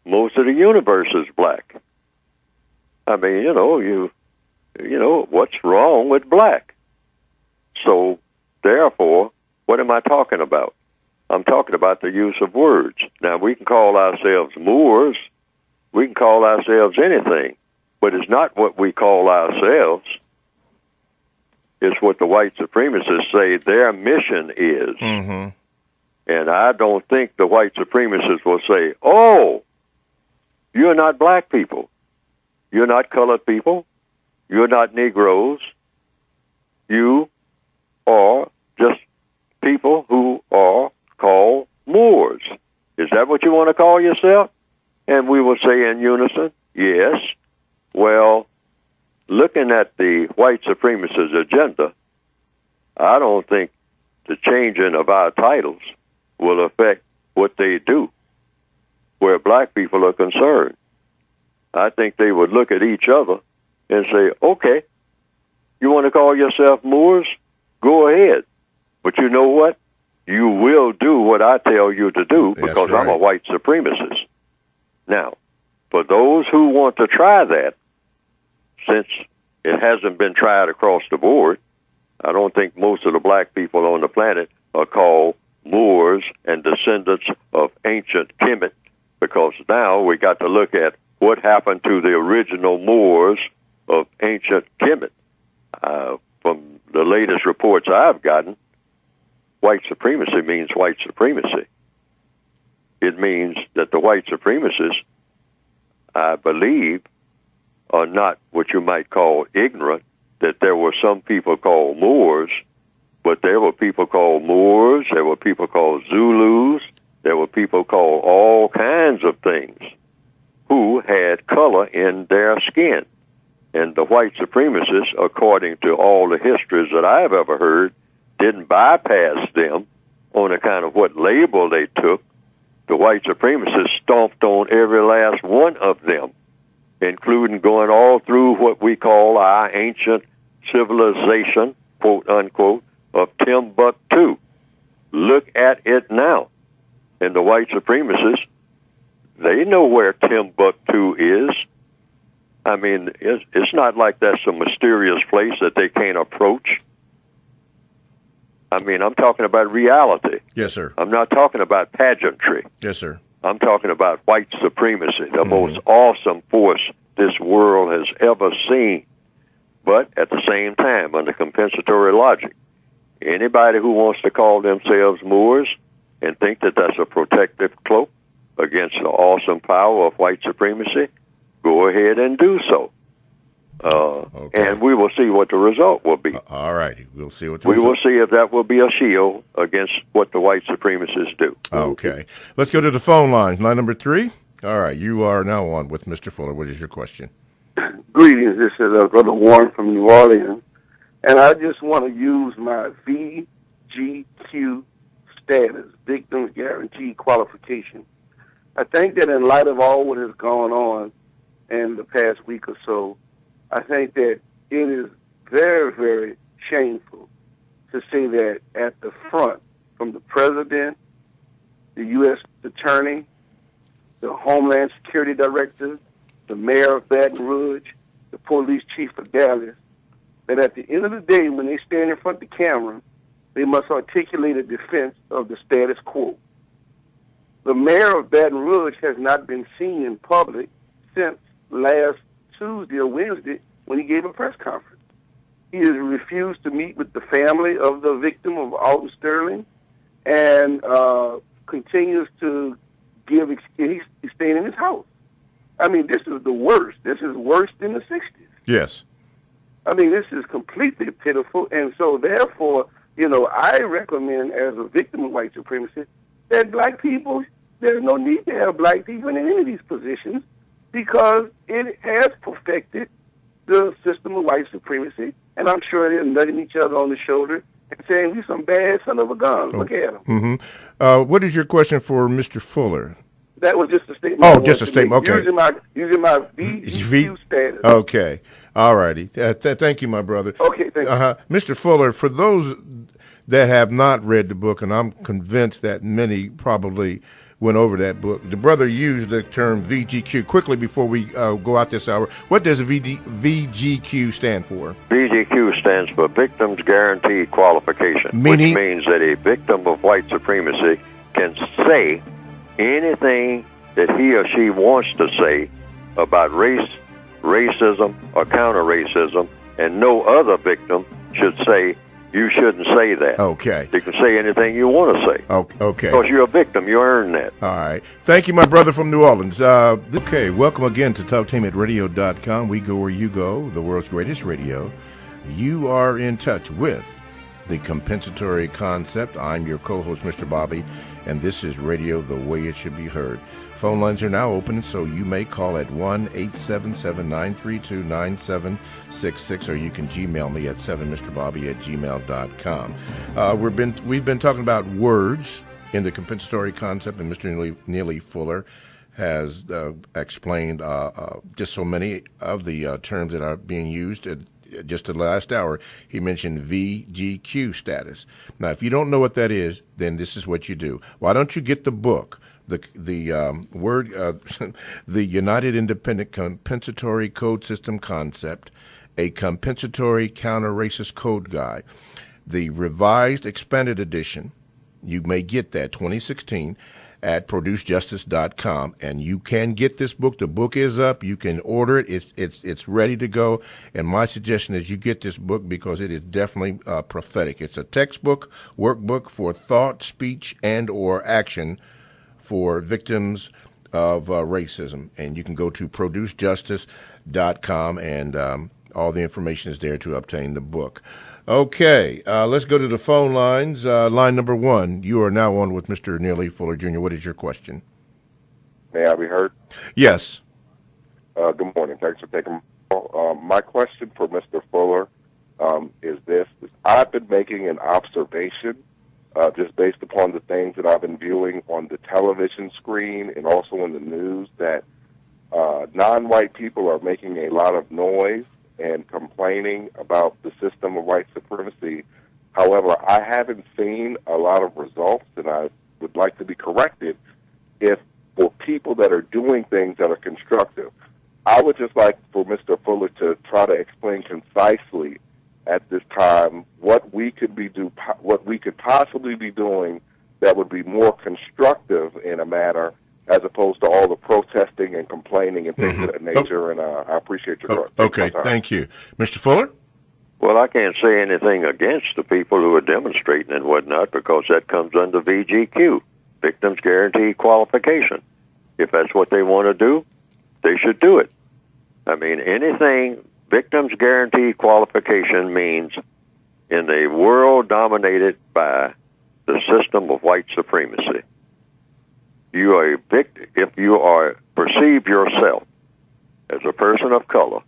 Most of the universe is black. I mean, you know, what's wrong with black? So, therefore, what am I talking about? I'm talking about the use of words. Now, we can call ourselves Moors. We can call ourselves anything. But it's not what we call ourselves. It's what the white supremacists say their mission is. Mm-hmm. And I don't think the white supremacists will say, oh, you're not black people. You're not colored people. You're not Negroes. You are just people who are called Moors. Is that what you want to call yourself? And we will say in unison, yes. Well, looking at the white supremacist agenda, I don't think the changing of our titles will affect what they do where black people are concerned. I think they would look at each other and say, okay, you want to call yourself Moors? Go ahead. But you know what? You will do what I tell you to do because I'm a white supremacist. Now, for those who want to try that, since it hasn't been tried across the board, I don't think most of the black people on the planet are called Moors and descendants of ancient Kemet, because now we got to look at what happened to the original Moors of ancient Kemet. From the latest reports I've gotten, white supremacy means white supremacy. it means that the white supremacists, I believe, are not what you might call ignorant, that there were some people called Moors, but there were people called Moors, there were people called Zulus, there were people called all kinds of things who had color in their skin. And the white supremacists, according to all the histories that I've ever heard, didn't bypass them on account of what label they took. The white supremacists stomped on every last one of them, including going all through what we call our ancient civilization, quote unquote, of Timbuktu. Look at it now. And the white supremacists, they know where Timbuktu is. I mean, it's not like that's a mysterious place that they can't approach. I mean, I'm talking about reality. Yes, sir. I'm not talking about pageantry. Yes, sir. I'm talking about white supremacy, the most awesome force this world has ever seen. But at the same time, under compensatory logic, anybody who wants to call themselves Moors and think that that's a protective cloak against the awesome power of white supremacy, go ahead and do so. And we will see what the result will be. All righty. We'll see what the result. We will see if that will be a shield against what the white supremacists do. Okay. Let's go to the phone line. Line number 3. All right. You are now on with Mr. Fuller. What is your question? Greetings. This is Brother Warren from New Orleans. And I just want to use my VGQ status, Victims Guarantee Qualification. I think that in light of all what has gone on in the past week or so, I think that it is very, very shameful to say that at the front, from the president, the U.S. attorney, the Homeland Security Director, the mayor of Baton Rouge, the police chief of Dallas, that at the end of the day, when they stand in front of the camera, they must articulate a defense of the status quo. The mayor of Baton Rouge has not been seen in public since last Tuesday or Wednesday when he gave a press conference. He has refused to meet with the family of the victim of Alton Sterling and continues to give, he's staying in his house. I mean, this is the worst. This is worse than the 60s. Yes. I mean, this is completely pitiful. And so, therefore, I recommend as a victim of white supremacy that black people, there's no need to have black people in any of these positions because it has perfected the system of white supremacy. And I'm sure they're nutting each other on the shoulder and saying, we some bad son of a gun. Look at them. Mm-hmm. What is your question for Mr. Fuller? That was just a statement. Oh, just a statement. Okay. Using my VGQ status. Okay. All righty. Thank you, my brother. Okay, thank you. Mr. Fuller, for those that have not read the book, and I'm convinced that many probably went over that book, the brother used the term VGQ. Quickly, before we go out this hour, what does VGQ stand for? VGQ stands for Victims Guarantee Qualification, which means that a victim of white supremacy can say anything that he or she wants to say about race, racism, or counter-racism, and no other victim should say, you shouldn't say that. Okay. You can say anything you want to say. Okay. Because you're a victim. You earn that. All right. Thank you, my brother from New Orleans. Okay, welcome again to TalkTameRadio.com. We go where you go, the world's greatest radio. You are in touch with the compensatory concept. I'm your co-host, Mr. Bobby, and this is radio the way it should be heard. Phone lines are now open, so you may call at 1-877-932-9766, or you can Gmail me at 7mrbobby@gmail.com. We've been talking about words in the compensatory concept, and Mr. Neely Fuller has explained just so many of the terms that are being used. Just the last hour, he mentioned VGQ status. Now, if you don't know what that is, then this is what you do. Why don't you get the book? The United Independent Compensatory Code System Concept, a compensatory counter-racist code guide, the revised expanded edition. You may get that 2016 at producejustice.com, and you can get this book. The book is up. You can order it. It's ready to go. And my suggestion is you get this book because it is definitely prophetic. It's a textbook, workbook for thought, speech, and or action for victims of racism. And you can go to producejustice.com, and all the information is there to obtain the book. Okay, let's go to the phone lines. Line number 1, you are now on with Mr. Neely Fuller Jr. What is your question? May I be heard? Yes. Good morning. Thanks for taking my call. My question for Mr. Fuller is this. I've been making an observation just based upon the things that I've been viewing on the television screen and also in the news that non-white people are making a lot of noise and complaining about the system of white supremacy. However, I haven't seen a lot of results, and I would like to be corrected if for people that are doing things that are constructive. I would just like for Mr. Fuller to try to explain concisely at this time what we could possibly be doing that would be more constructive in a manner, as opposed to all the protesting and complaining and things of that nature. And I appreciate your Okay, thank you. Mr. Fuller? Well, I can't say anything against the people who are demonstrating and whatnot, because that comes under VGQ, Victims Guaranteed Qualification. If that's what they want to do, they should do it. I mean, anything Victims Guaranteed Qualification means in a world dominated by the system of white supremacy. You are a if you perceive yourself as a person of color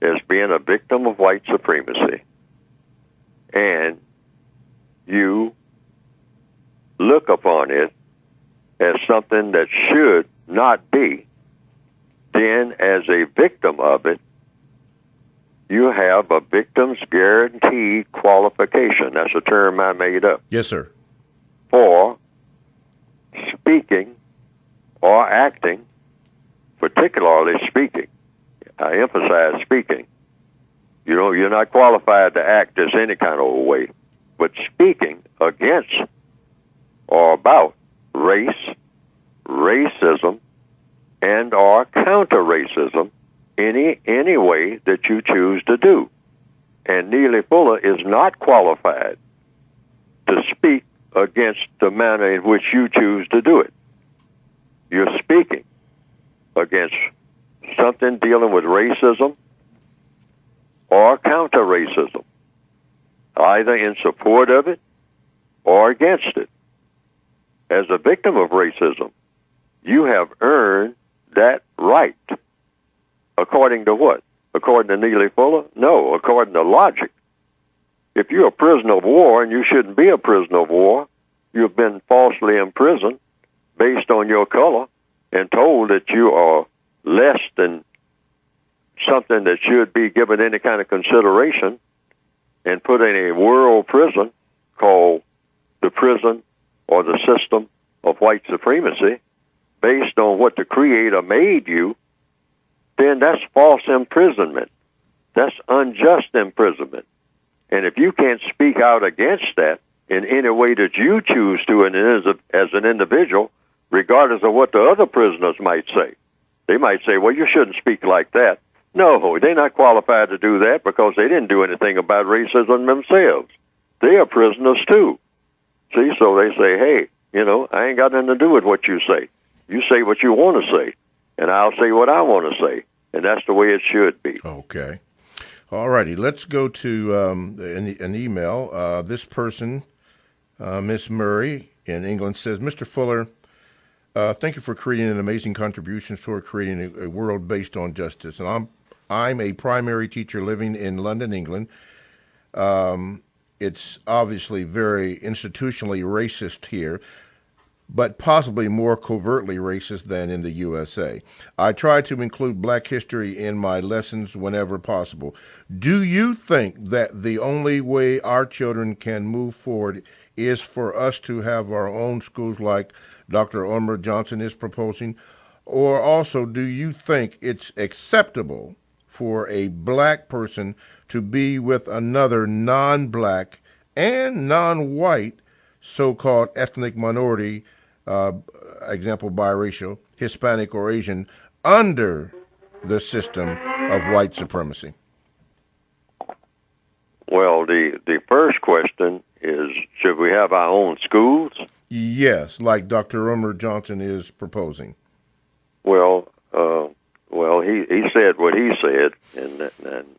as being a victim of white supremacy, and you look upon it as something that should not be, then as a victim of it, you have a victim's guaranteed qualification. That's a term I made up. Yes, sir. For speaking or acting, particularly speaking. I emphasize speaking. You know, you're not qualified to act as any kind of a way, but speaking against or about race, racism, and or counter-racism any way that you choose to do. And Neely Fuller is not qualified to speak against the manner in which you choose to do it. You're speaking against something dealing with racism or counter-racism, either in support of it or against it. As a victim of racism, you have earned that right. According to what? According to Neely Fuller? No, according to logic. If you're a prisoner of war, and you shouldn't be a prisoner of war, you've been falsely imprisoned based on your color and told that you are less than something that should be given any kind of consideration and put in a world prison called the prison or the system of white supremacy based on what the Creator made you, then that's false imprisonment. That's unjust imprisonment. And if you can't speak out against that in any way that you choose to, and as an individual, regardless of what the other prisoners might say, they might say, well, you shouldn't speak like that. No, they're not qualified to do that because they didn't do anything about racism themselves. They are prisoners too. See, so they say, hey, you know, I ain't got nothing to do with what you say. You say what you want to say, and I'll say what I want to say. And that's the way it should be. Okay. All righty. Let's go to an email. This person, Miss Murray in England, says, Mr. Fuller, thank you for creating an amazing contribution toward creating a world based on justice. And I'm a primary teacher living in London, England. It's obviously very institutionally racist here, but possibly more covertly racist than in the USA. I try to include black history in my lessons whenever possible. Do you think that the only way our children can move forward is for us to have our own schools like Dr. Omar Johnson is proposing? Or also, do you think it's acceptable for a black person to be with another non-black and non-white so-called ethnic minority, example biracial, Hispanic or Asian, under the system of white supremacy? Well, the first question is, should we have our own schools? Yes, like Dr. Umar Johnson is proposing. Well, he said what he said, and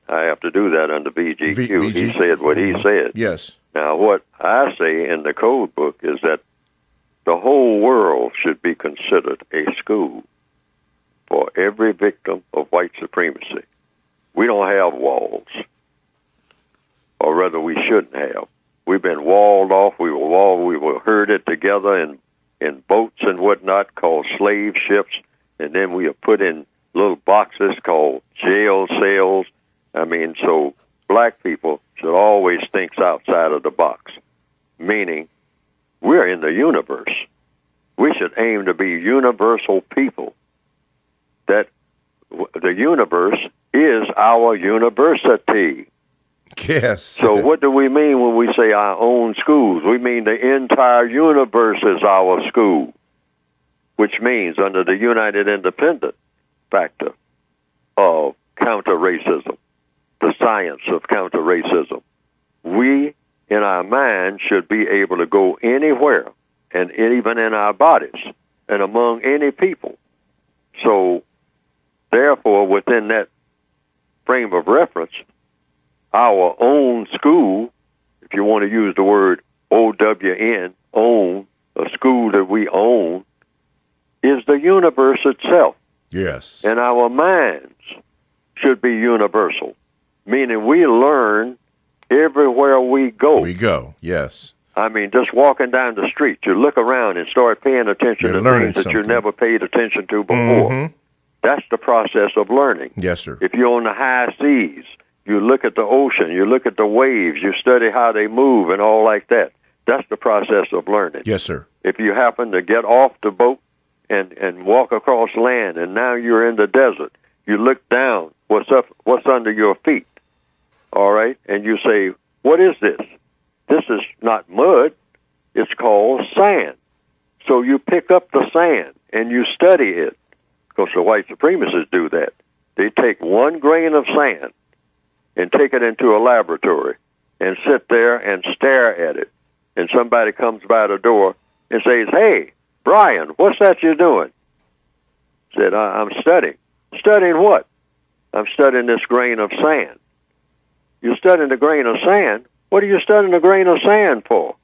I have to do that under VGQ. He said what he said. Yes. Now, what I say in the code book is that the whole world should be considered a school for every victim of white supremacy. We don't have walls, or rather we shouldn't have. We've been walled off. We were herded together in boats and whatnot called slave ships, and then we are put in little boxes called jail cells. I mean, so black people should always think outside of the box, meaning we're in the universe. We should aim to be universal people. That the universe is our university. Yes. So what do we mean when we say our own schools? We mean the entire universe is our school, which means under the United Independent factor of counter-racism, the science of counter-racism, we in our mind should be able to go anywhere, and even in our bodies, and among any people. So, therefore, within that frame of reference, our own school, if you want to use the word OWN, own, a school that we own, is the universe itself. Yes. And our minds should be universal, meaning we learn everywhere we go. We go, yes. I mean, just walking down the street, you look around and start paying attention to things that you never paid attention to before. Mm-hmm. That's the process of learning. Yes, sir. If you're on the high seas, you look at the ocean, you look at the waves, you study how they move and all like that. That's the process of learning. Yes, sir. If you happen to get off the boat and walk across land, and now you're in the desert, you look down, what's under your feet, all right? And you say, what is this? This is not mud. It's called sand. So you pick up the sand and you study it, because the white supremacists do that. They take one grain of sand and take it into a laboratory and sit there and stare at it. And somebody comes by the door and says, hey, Brian, what's that you're doing? Said, I'm studying. Studying what? I'm studying this grain of sand. You're studying the grain of sand? What are you studying the grain of sand for?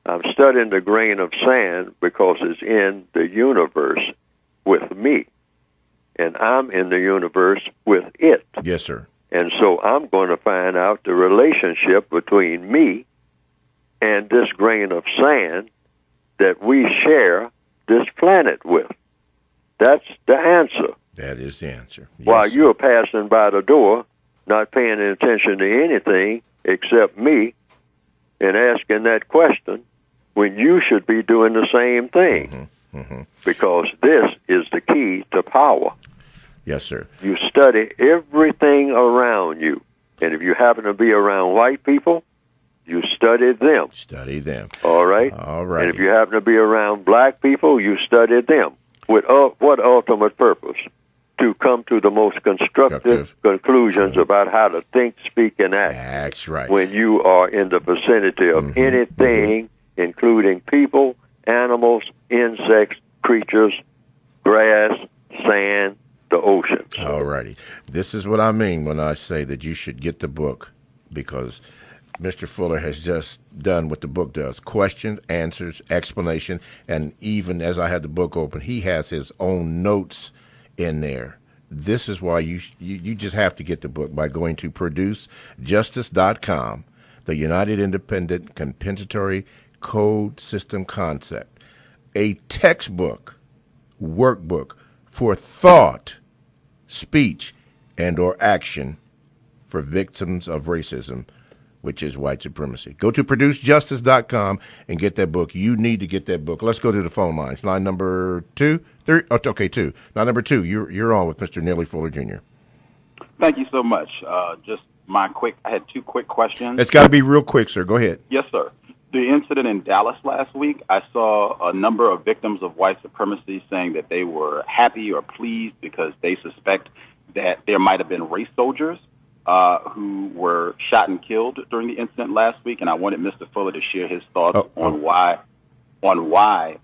I'm studying the grain of sand because it's in the universe with me. And I'm in the universe with it. Yes, sir. And so I'm going to find out the relationship between me and this grain of sand that we share this planet with. That's the answer. That is the answer. Yes, While sir. you're passing by the door, not paying attention to anything except me, and asking that question, when you should be doing the same thing. Mm-hmm. Mm-hmm. Because this is the key to power. Yes, sir. You study everything around you. And if you happen to be around white people, you study them. Study them. All right? All right. And if you happen to be around black people, you study them. With what ultimate purpose? To come to the most constructive conclusions about how to think, speak, and act. That's right. When you are in the vicinity of anything, including people, animals, insects, creatures, grass, sand, the oceans. All righty. This is what I mean when I say that you should get the book, because Mr. Fuller has just done what the book does: questions, answers, explanation, and even as I had the book open, he has his own notes in there. This is why you just have to get the book by going to producejustice.com, the United Independent Compensatory Code System Concept, a textbook, workbook for thought, speech, and or action for victims of racism, which is white supremacy. Go to producejustice.com and get that book. You need to get that book. Let's go to the phone lines. Line number 2. Line number 2. You're on with Mr. Neely Fuller Jr. Thank you so much. I had two quick questions. It's got to be real quick, sir. Go ahead. Yes, sir. The incident in Dallas last week, I saw a number of victims of white supremacy saying that they were happy or pleased because they suspect that there might have been race soldiers who were shot and killed during the incident last week, and I wanted Mr. Fuller to share his thoughts on why on why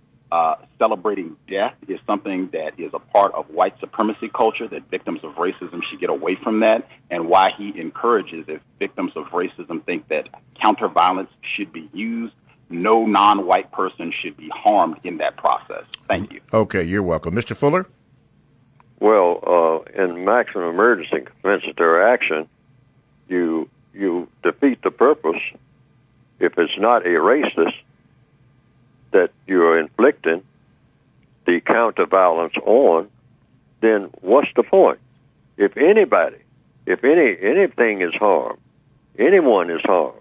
celebrating death is something that is a part of white supremacy culture, that victims of racism should get away from that, and why he encourages, if victims of racism think that counter-violence should be used, no non-white person should be harmed in that process. Thank you. Okay, you're welcome. Mr. Fuller? Well, in maximum emergency compensatory action, you defeat the purpose. If it's not a racist that you're inflicting the counter-violence on, then what's the point? If anything is harmed, anyone is harmed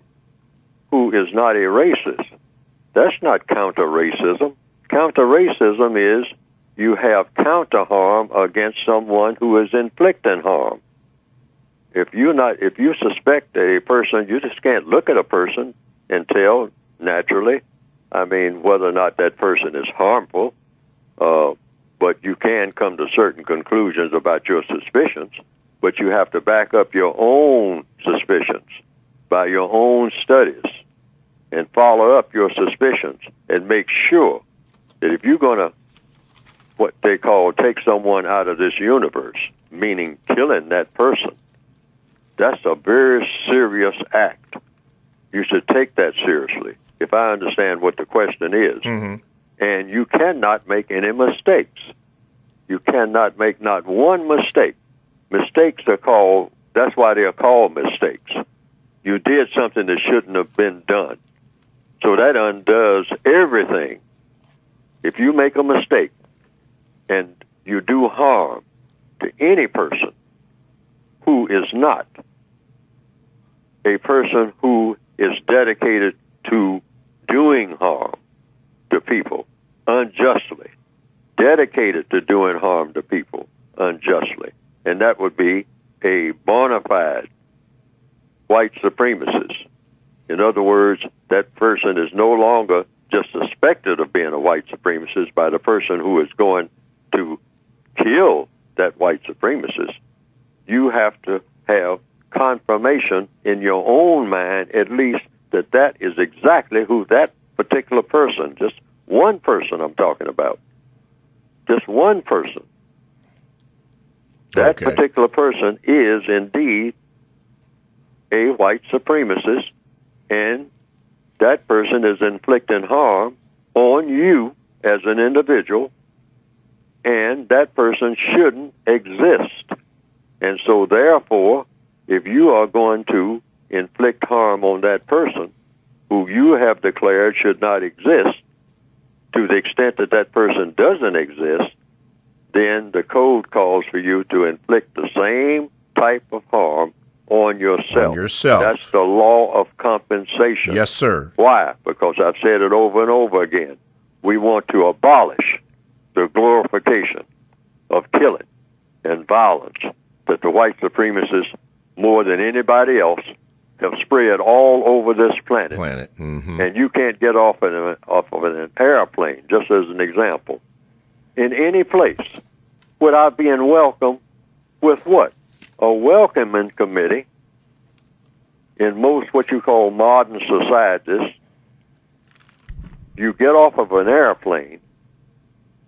who is not a racist, that's not counter-racism. Counter-racism is you have counter-harm against someone who is inflicting harm. If you suspect a person, you just can't look at a person and tell naturally, whether or not that person is harmful, but you can come to certain conclusions about your suspicions, but you have to back up your own suspicions by your own studies and follow up your suspicions and make sure that if you're going to, what they call, take someone out of this universe, meaning killing that person, that's a very serious act. You should take that seriously, if I understand what the question is. Mm-hmm. And you cannot make any mistakes. You cannot make not one mistake. Mistakes are called, that's why they are called mistakes. You did something that shouldn't have been done. So that undoes everything. If you make a mistake and you do harm to any person who is not a person who is dedicated to doing harm to people unjustly, dedicated to doing harm to people unjustly, and that would be a bona fide white supremacist. In other words, that person is no longer just suspected of being a white supremacist by the person who is going to kill that white supremacist. You have to have confirmation in your own mind, at least, that that is exactly who that particular person, just one person I'm talking about, just one person, that particular person is indeed a white supremacist, and that person is inflicting harm on you as an individual, and that person shouldn't exist. And so therefore, if you are going to inflict harm on that person who you have declared should not exist, to the extent that that person doesn't exist, then the code calls for you to inflict the same type of harm on yourself. That's the law of compensation. Yes, sir. Why? Because I've said it over and over again. We want to abolish the glorification of killing and violence that the white supremacists, more than anybody else, have spread all over this planet. Mm-hmm. And you can't get off of an airplane, just as an example, in any place without being welcomed with what? A welcoming committee. In most what you call modern societies, you get off of an airplane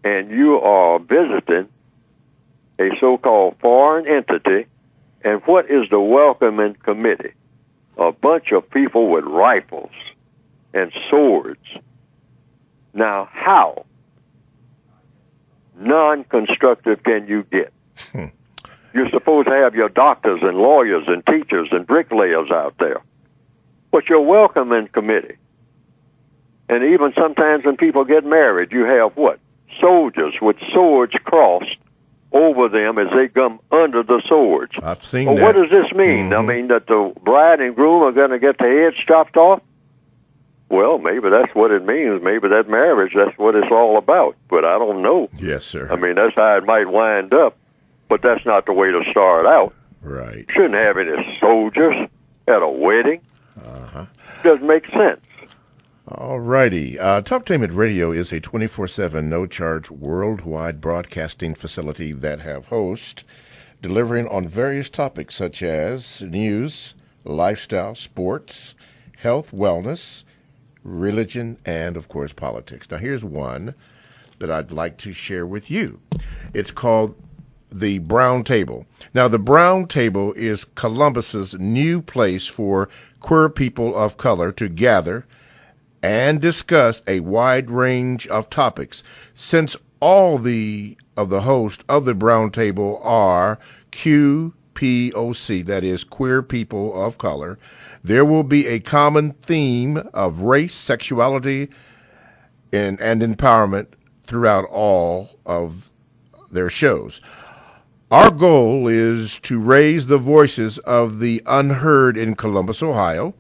and you are visiting a so-called foreign entity, and what is the welcoming committee? A bunch of people with rifles and swords. Now, how non-constructive can you get? You're supposed to have your doctors and lawyers and teachers and bricklayers out there. But your welcoming committee, and even sometimes when people get married, you have what? Soldiers with swords crossed over them as they come under the swords. I've seen that. What does this mean? I mean that the bride and groom are going to get their heads chopped off? Well, maybe that's what it means. Maybe that marriage, that's what it's all about. But I don't know. Yes, sir. I mean, that's how it might wind up. But that's not the way to start out. Right. Shouldn't have any soldiers at a wedding. Doesn't make sense. All righty. Talktainment Radio is a 24/7 no-charge worldwide broadcasting facility that have hosts delivering on various topics such as news, lifestyle, sports, health, wellness, religion, and, of course, politics. Now, here's one that I'd like to share with you. It's called the Brown Table. Now, the Brown Table is Columbus's new place for queer people of color to gather and discuss a wide range of topics. Since all of the hosts of the Brown Table are QPOC, that is, queer people of color, there will be a common theme of race, sexuality, and empowerment throughout all of their shows. Our goal is to raise the voices of the unheard in Columbus, Ohio,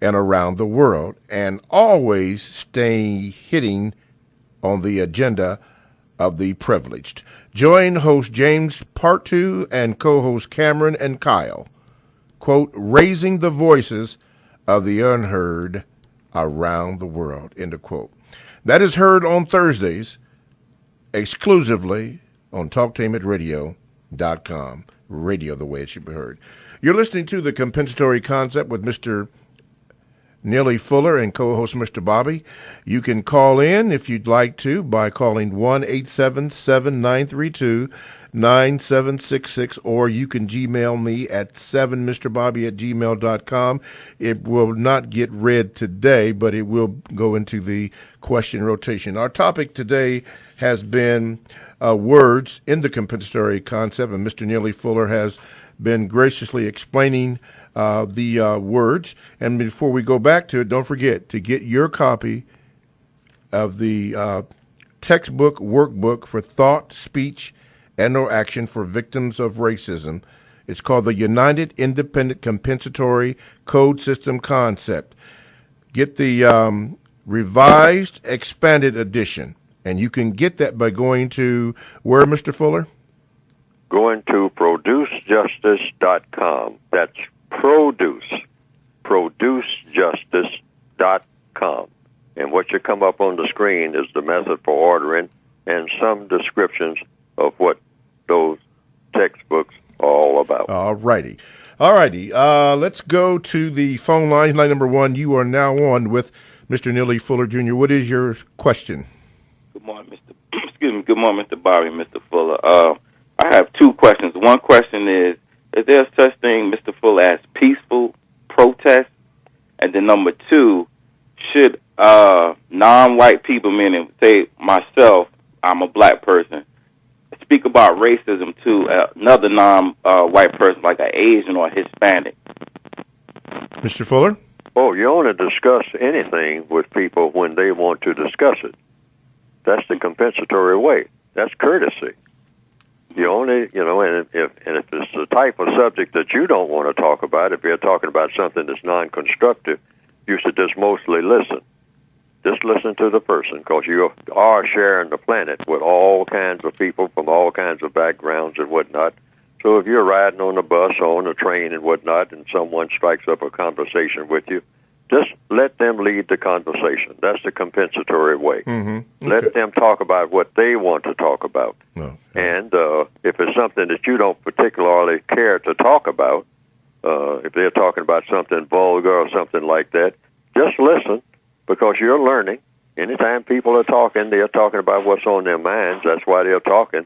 and around the world, and always stay hitting on the agenda of the privileged. Join host James Part 2 and co-host Cameron and Kyle. Quote, raising the voices of the unheard around the world, end of quote. That is heard on Thursdays exclusively on TalkTainmentRadio.com. Radio the way it should be heard. You're listening to The Compensatory Concept with Mr. Neely Fuller and co-host Mr. Bobby. You can call in if you'd like to by calling 1-877-932-9766, or you can Gmail me at 7mrbobby@gmail.com. It will not get read today, but it will go into the question rotation. Our topic today has been words in the compensatory concept, and Mr. Neely Fuller has been graciously explaining the words. And before we go back to it, don't forget to get your copy of the textbook workbook for thought, speech, and or action for victims of racism. It's called the United Independent Compensatory Code System Concept. Get the revised, expanded edition, and you can get that by going to where, Mr. Fuller? Going to producejustice.com. That's producejustice.com. And what should come up on the screen is the method for ordering and some descriptions of what those textbooks are all about. All righty. Let's go to the phone line. Line number 1, you are now on with Mr. Neely Fuller, Jr. What is your question? Good morning, Good morning, Mr. Bobby, Mr. Fuller. I have two questions. One question is there such thing, Mr. Fuller, as peaceful protest? And then number two, should non-white people, meaning, say, myself, I'm a black person, speak about racism to another non-white person, like an Asian or a Hispanic? Mr. Fuller? Oh, you only discuss anything with people when they want to discuss it. That's the compensatory way. That's courtesy. You only, and if it's the type of subject that you don't want to talk about, if you're talking about something that's non-constructive, you should just mostly listen. Just listen to the person, because you are sharing the planet with all kinds of people from all kinds of backgrounds and whatnot. So if you're riding on a bus or on a train and whatnot, and someone strikes up a conversation with you, just let them lead the conversation. That's the compensatory way. Mm-hmm. Okay. Let them talk about what they want to talk about. Oh. And if it's something that you don't particularly care to talk about, if they're talking about something vulgar or something like that, just listen, because you're learning. Anytime people are talking, they're talking about what's on their minds. That's why they're talking.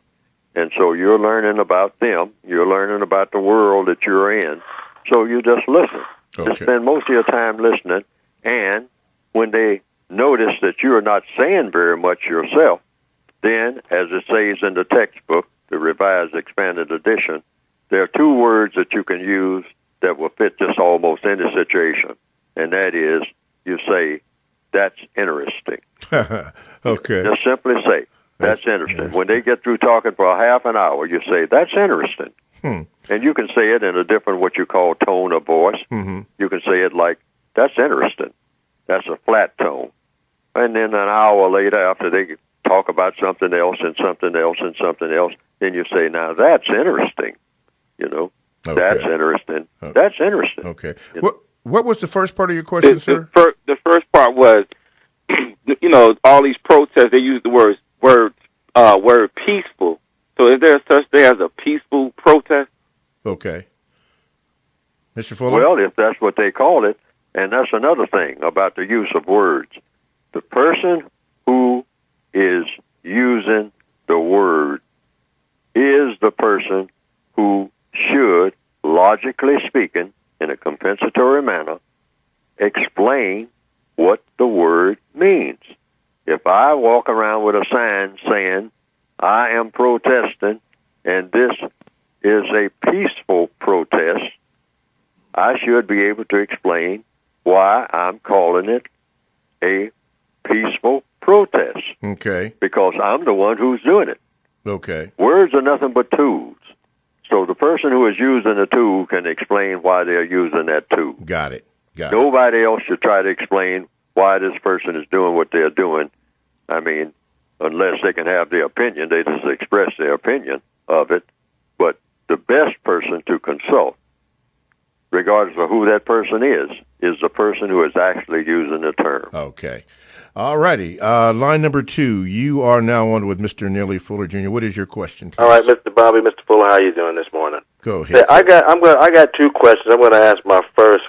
And so you're learning about them. You're learning about the world that you're in. So you just listen. Okay. Just spend most of your time listening, and when they notice that you're not saying very much yourself, then, as it says in the textbook, the Revised Expanded Edition, there are two words that you can use that will fit just almost any situation, and that is, you say, that's interesting. Okay. Just simply say, that's interesting. When they get through talking for a half an hour, you say, that's interesting. And you can say it in a different, what you call, tone of voice. Mm-hmm. You can say it like, that's interesting. That's a flat tone. And then an hour later, after they talk about something else and something else and something else, then you say, now that's interesting. Okay. That's interesting. Okay. That's interesting. Okay. What was the first part of your question, sir? The first part was, all these protests, they use the word peaceful. So is there such thing as a peaceful protest? Okay. Mr. Fuller? Well, if that's what they call it, And that's another thing about the use of words. The person who is using the word is the person who should, logically speaking, in a compensatory manner, explain what the word means. If I walk around with a sign saying, I am protesting, and this is a peaceful protest, I should be able to explain why I'm calling it a peaceful protest. Okay. Because I'm the one who's doing it. Okay. Words are nothing but tools. So the person who is using the tool can explain why they're using that tool. Got it. Nobody else should try to explain why this person is doing what they're doing. I mean, unless they can have their opinion, they just express their opinion of it. But the best person to consult, regardless of who that person is the person who is actually using the term. Okay. All righty. Line number 2. You are now on with Mr. Neely Fuller Jr. What is your question, please? All right, Mr. Bobby, Mr. Fuller, how you doing this morning? Go ahead. I got 2 questions. I'm going to ask my first,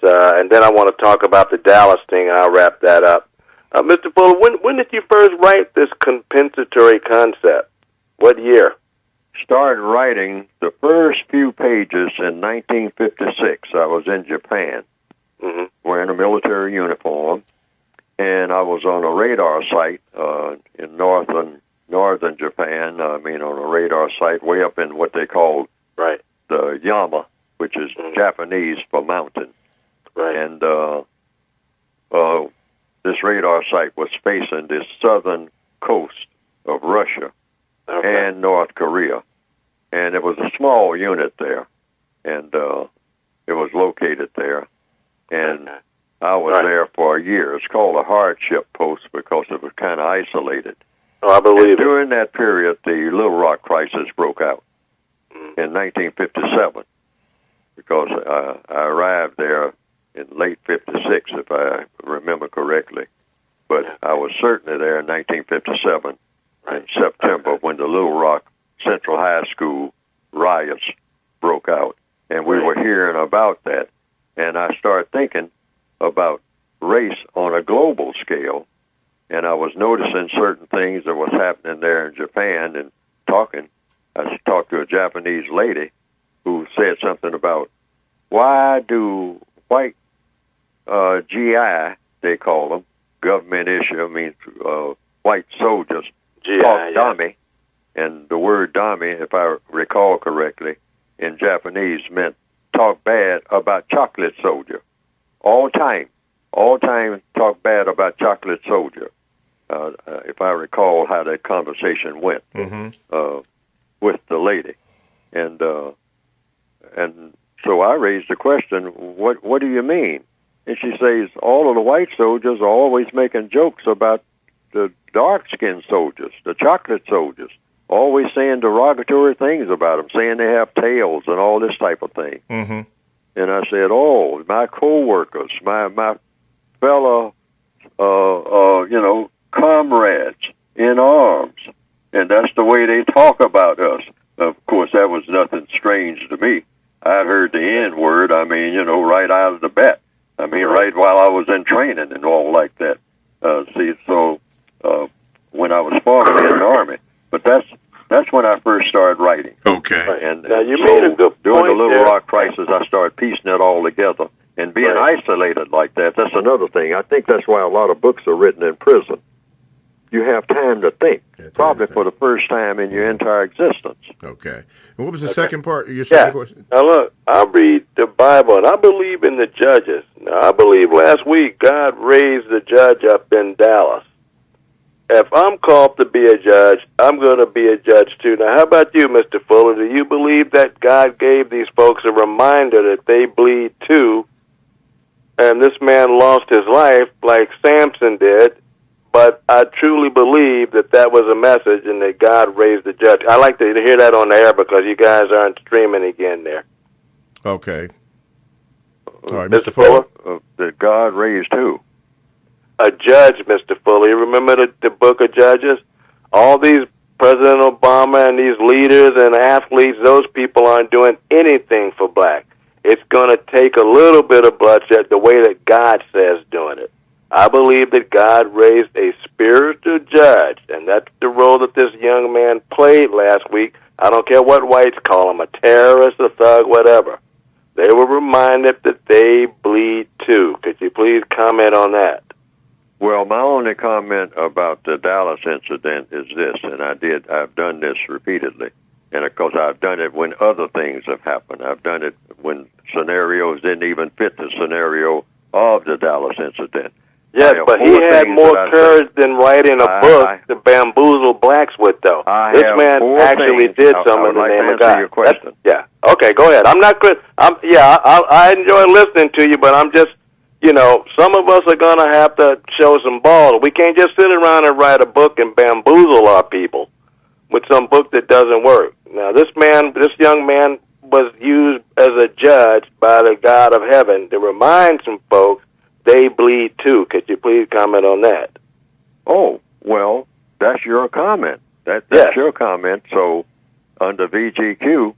and then I want to talk about the Dallas thing, and I'll wrap that up. Mr. Fuller, when did you first write this compensatory concept? What year? Started writing the first few pages in 1956. I was in Japan, wearing a military uniform, and I was on a radar site in northern Japan. I mean, on a radar site way up in what they call the Yama, which is Japanese for mountain. Right. And this radar site was facing the southern coast of Russia and North Korea. And it was a small unit there, and it was located there. And I was there for a year. It's called a hardship post because it was kind of isolated. Oh, I believe it. During that period, the Little Rock crisis broke out in 1957 because I arrived there in late 56, if I remember correctly. But I was certainly there in 1957 in September when the Little Rock Central High School riots broke out. And we were hearing about that. And I started thinking about race on a global scale. And I was noticing certain things that was happening there in Japan and talking. I talked to a Japanese lady who said something about why do white GI, they call them, government issue, means white soldiers, talk dummy. And the word dummy, if I recall correctly, in Japanese meant talk bad about chocolate soldier. All time talk bad about chocolate soldier. If I recall how that conversation went with the lady. And so I raised the question, what do you mean? And she says, all of the white soldiers are always making jokes about the dark-skinned soldiers, the chocolate soldiers, always saying derogatory things about them, saying they have tails and all this type of thing. And I said, oh, my co-workers, my fellow, comrades in arms, and that's the way they talk about us. Of course, that was nothing strange to me. I'd heard the N-word, right out of the bat. Right while I was in training and all like that. When I was formerly in the Army. But that's when I first started writing. Okay. And now, you made a good point during the Little there. Rock crisis, I started piecing it all together. And being isolated like that, that's another thing. I think that's why a lot of books are written in prison. You have time to think, probably for the first time in your entire existence. Okay. And what was the second part of your second question? Now, look, I read the Bible, and I believe in the judges. Now, I believe last week God raised the judge up in Dallas. If I'm called to be a judge, I'm going to be a judge too. Now, how about you, Mr. Fuller? Do you believe that God gave these folks a reminder that they bleed too, and this man lost his life like Samson did, but I truly believe that was a message and that God raised the judge. I like to hear that on the air because you guys aren't streaming again there. Okay. All right, Mr. Fuller? That God raised who? A judge, Mr. Fuller. You remember the book of Judges? All these President Obama and these leaders and athletes, those people aren't doing anything for black. it's going to take a little bit of bloodshed the way that God says doing it. I believe that God raised a spiritual judge, and that's the role that this young man played last week. I don't care what whites call him, a terrorist, a thug, whatever. They were reminded that they bleed too. Could you please comment on that? Well, my only comment about the Dallas incident is this, and I've done this repeatedly, and of course I've done it when other things have happened. I've done it when scenarios didn't even fit the scenario of the Dallas incident. Yes, but he had more courage than writing a book to bamboozle blacks with, though. This man actually did something in the name of God. Your question. Yeah. Okay, go ahead. I'm not good. I enjoy listening to you, but I'm just, some of us are going to have to show some balls. We can't just sit around and write a book and bamboozle our people with some book that doesn't work. Now, this young man was used as a judge by the God of heaven to remind some folks they bleed too. Could you please comment on that? Oh, well, that's your comment. That's your comment. So under VGQ,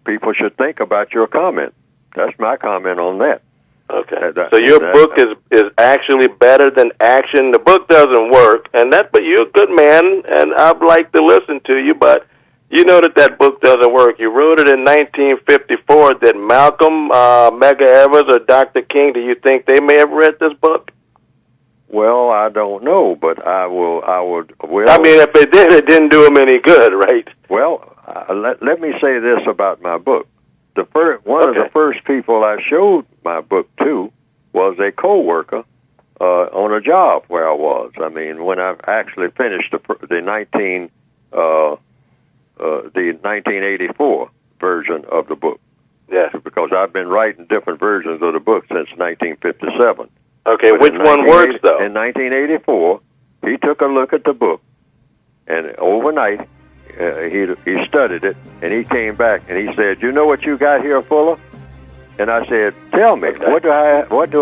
people should think about your comment. That's my comment on that. Okay. So your book is actually better than action. The book doesn't work, but you're a good man, and I'd like to listen to you, but you know that book doesn't work. You wrote it in 1954. Did Malcolm, Medgar Evers, or Dr. King, do you think they may have read this book? Well, I don't know, but I would. Well, I mean, if they did, it didn't do them any good, right? Well, let me say this about my book. One of the first people I showed my book to was a co-worker on a job where I was. I mean, when I actually finished the 1984 version of the book. Yes. Because I've been writing different versions of the book since 1957. Okay, but which one works, though? In 1984, he took a look at the book, and overnight, he studied it, and he came back, and he said, "You know what you got here, Fuller?" And I said, "Tell me, what do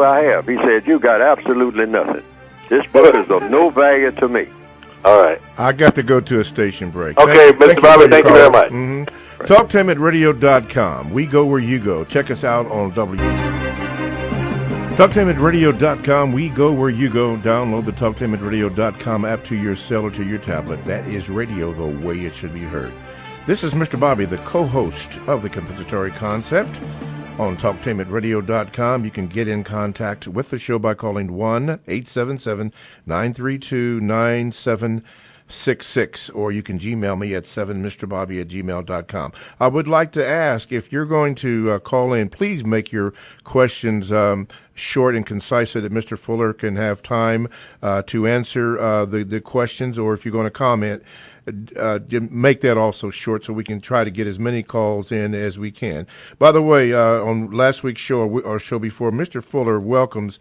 I have?" He said, "You got absolutely nothing. This book is of no value to me." All right. I got to go to a station break. Okay, Mr. Bobby, thank you very much. Mm-hmm. Talk to him at radio.com. We go where you go. Check us out on Talk to him at radio.com. We go where you go. Download the Talk to him at radio.com app to your cell or to your tablet. That is radio the way it should be heard. This is Mr. Bobby, the co-host of the Compensatory Concept. On TalkTameAtRadio.com, you can get in contact with the show by calling 1-877-932-9766, or you can Gmail me at 7mrbobby@gmail.com. I would like to ask, if you're going to call in, please make your questions short and concise so that Mr. Fuller can have time to answer the questions, or if you're going to comment, make that also short so we can try to get as many calls in as we can. By the way, on last week's show or show before, Mr. Fuller welcomes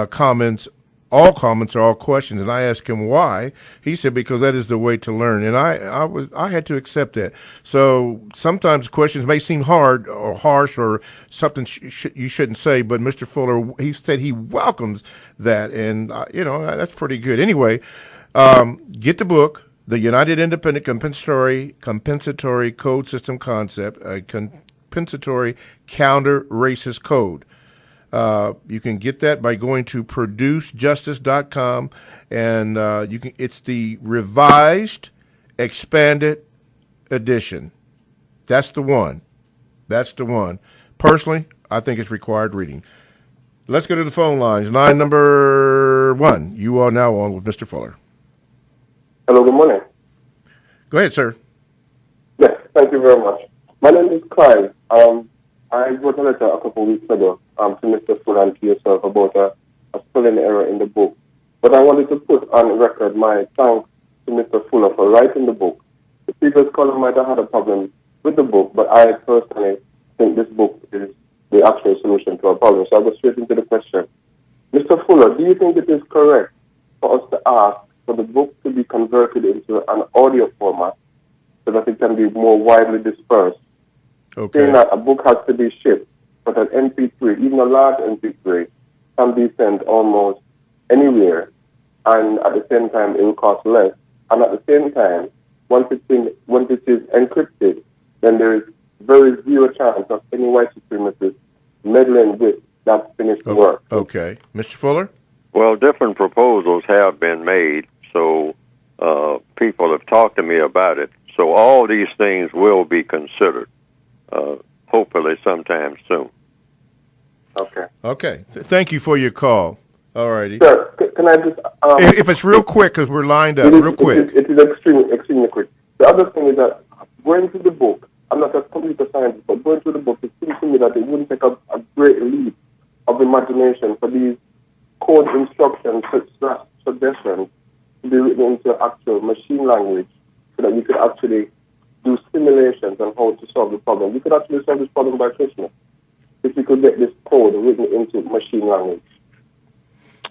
comments. All comments are all questions, and I asked him why. He said because that is the way to learn, and I had to accept that. So sometimes questions may seem hard or harsh or something you shouldn't say, but Mr. Fuller, he said he welcomes that, and that's pretty good. Anyway, get the book. The United Independent Compensatory Code System Concept, a compensatory counter-racist code. You can get that by going to producejustice.com, and it's the revised, expanded edition. That's the one. Personally, I think it's required reading. Let's go to the phone lines. Line number 1. You are now on with Mr. Fuller. Hello, good morning. Go ahead, sir. Yes, thank you very much. My name is Clyde. I wrote a letter a couple of weeks ago to Mr. Fuller and to yourself about a spelling error in the book. But I wanted to put on record my thanks to Mr. Fuller for writing the book. The previous caller might have had a problem with the book, but I personally think this book is the actual solution to our problem. So I'll go straight into the question. Mr. Fuller, do you think it is correct for us to ask for the book to be converted into an audio format so that it can be more widely dispersed? Okay. Saying that a book has to be shipped, but an MP3, even a large MP3, can be sent almost anywhere, and at the same time it will cost less. And at the same time, once it is encrypted, then there is very zero chance of any white supremacist meddling with that finished work. Okay. Mr. Fuller? Well, different proposals have been made, so people have talked to me about it. So all these things will be considered, hopefully sometime soon. Okay. Thank you for your call. All righty. Sir, can I just... if it's real quick, because we're lined up, real quick. It is extremely quick. The other thing is that going through the book, I'm not a computer scientist, but going through the book, it seems to me that it wouldn't take a great leap of imagination for these code instructions, suggestions, to be written into actual machine language so that we could actually do simulations on how to solve the problem. We could actually solve this problem by Christmas if we could get this code written into machine language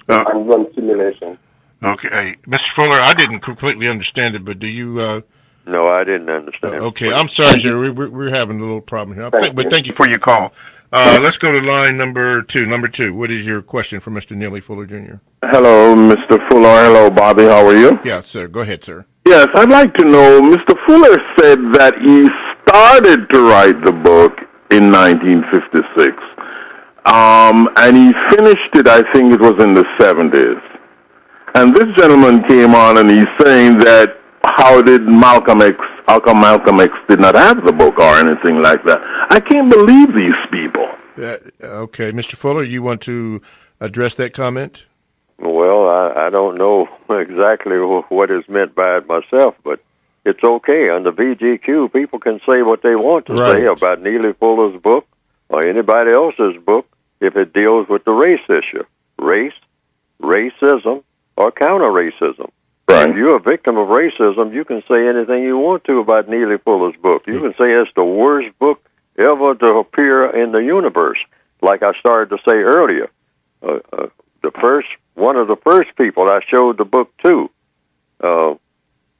and run simulations. Okay. Mr. Fuller, I didn't completely understand it, but do you... No, I didn't understand. Okay, I'm sorry, sir. We're having a little problem here. But thank you for your call. Let's go to line number two. Number two, what is your question for Mr. Neely Fuller Jr.? Hello, Mr. Fuller. Hello, Bobby. How are you? Yeah, sir. Go ahead, sir. Yes, I'd like to know, Mr. Fuller said that he started to write the book in 1956. And he finished it, I think it was in the 70s. And this gentleman came on and he's saying that how Malcolm X did not have the book or anything like that. I can't believe these people. Okay, Mr. Fuller, you want to address that comment? Well, I don't know exactly what is meant by it myself, but it's okay. Under VGQ, people can say what they want to say about Neely Fuller's book or anybody else's book if it deals with the race issue. Race, racism, or counter-racism. Right. If you're a victim of racism, you can say anything you want to about Neely Fuller's book. You can say it's the worst book ever to appear in the universe. Like I started to say earlier, one of the first people I showed the book to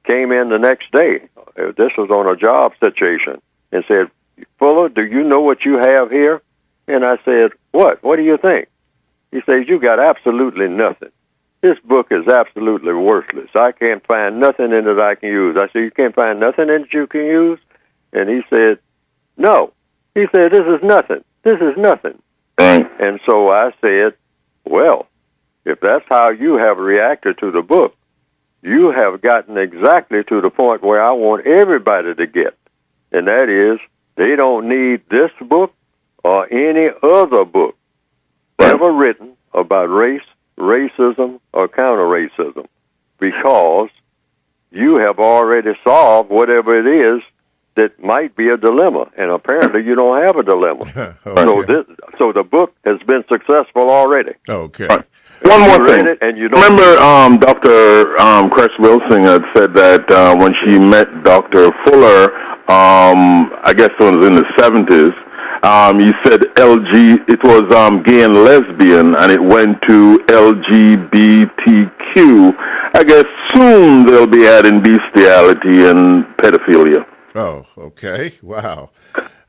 came in the next day. This was on a job situation and said, "Fuller, do you know what you have here?" And I said, "What? What do you think?" He says, "You got absolutely nothing. This book is absolutely worthless. I can't find nothing in it I can use." I said, "You can't find nothing in it you can use?" And he said, "No." He said, "This is nothing. This is nothing." And so I said, "Well, if that's how you have reacted to the book, you have gotten exactly to the point where I want everybody to get. And that is, they don't need this book or any other book ever written about race, racism, or counter-racism, because you have already solved whatever it is that might be a dilemma, and apparently you don't have a dilemma. Okay. So the book has been successful already. Okay. One more thing. Remember, Dr. Cress Wilson had said that when she met Dr. Fuller, I guess it was in the 70s, he said it was gay and lesbian, and it went to LGBTQ. I guess soon they'll be adding bestiality and pedophilia. Oh, okay. Wow.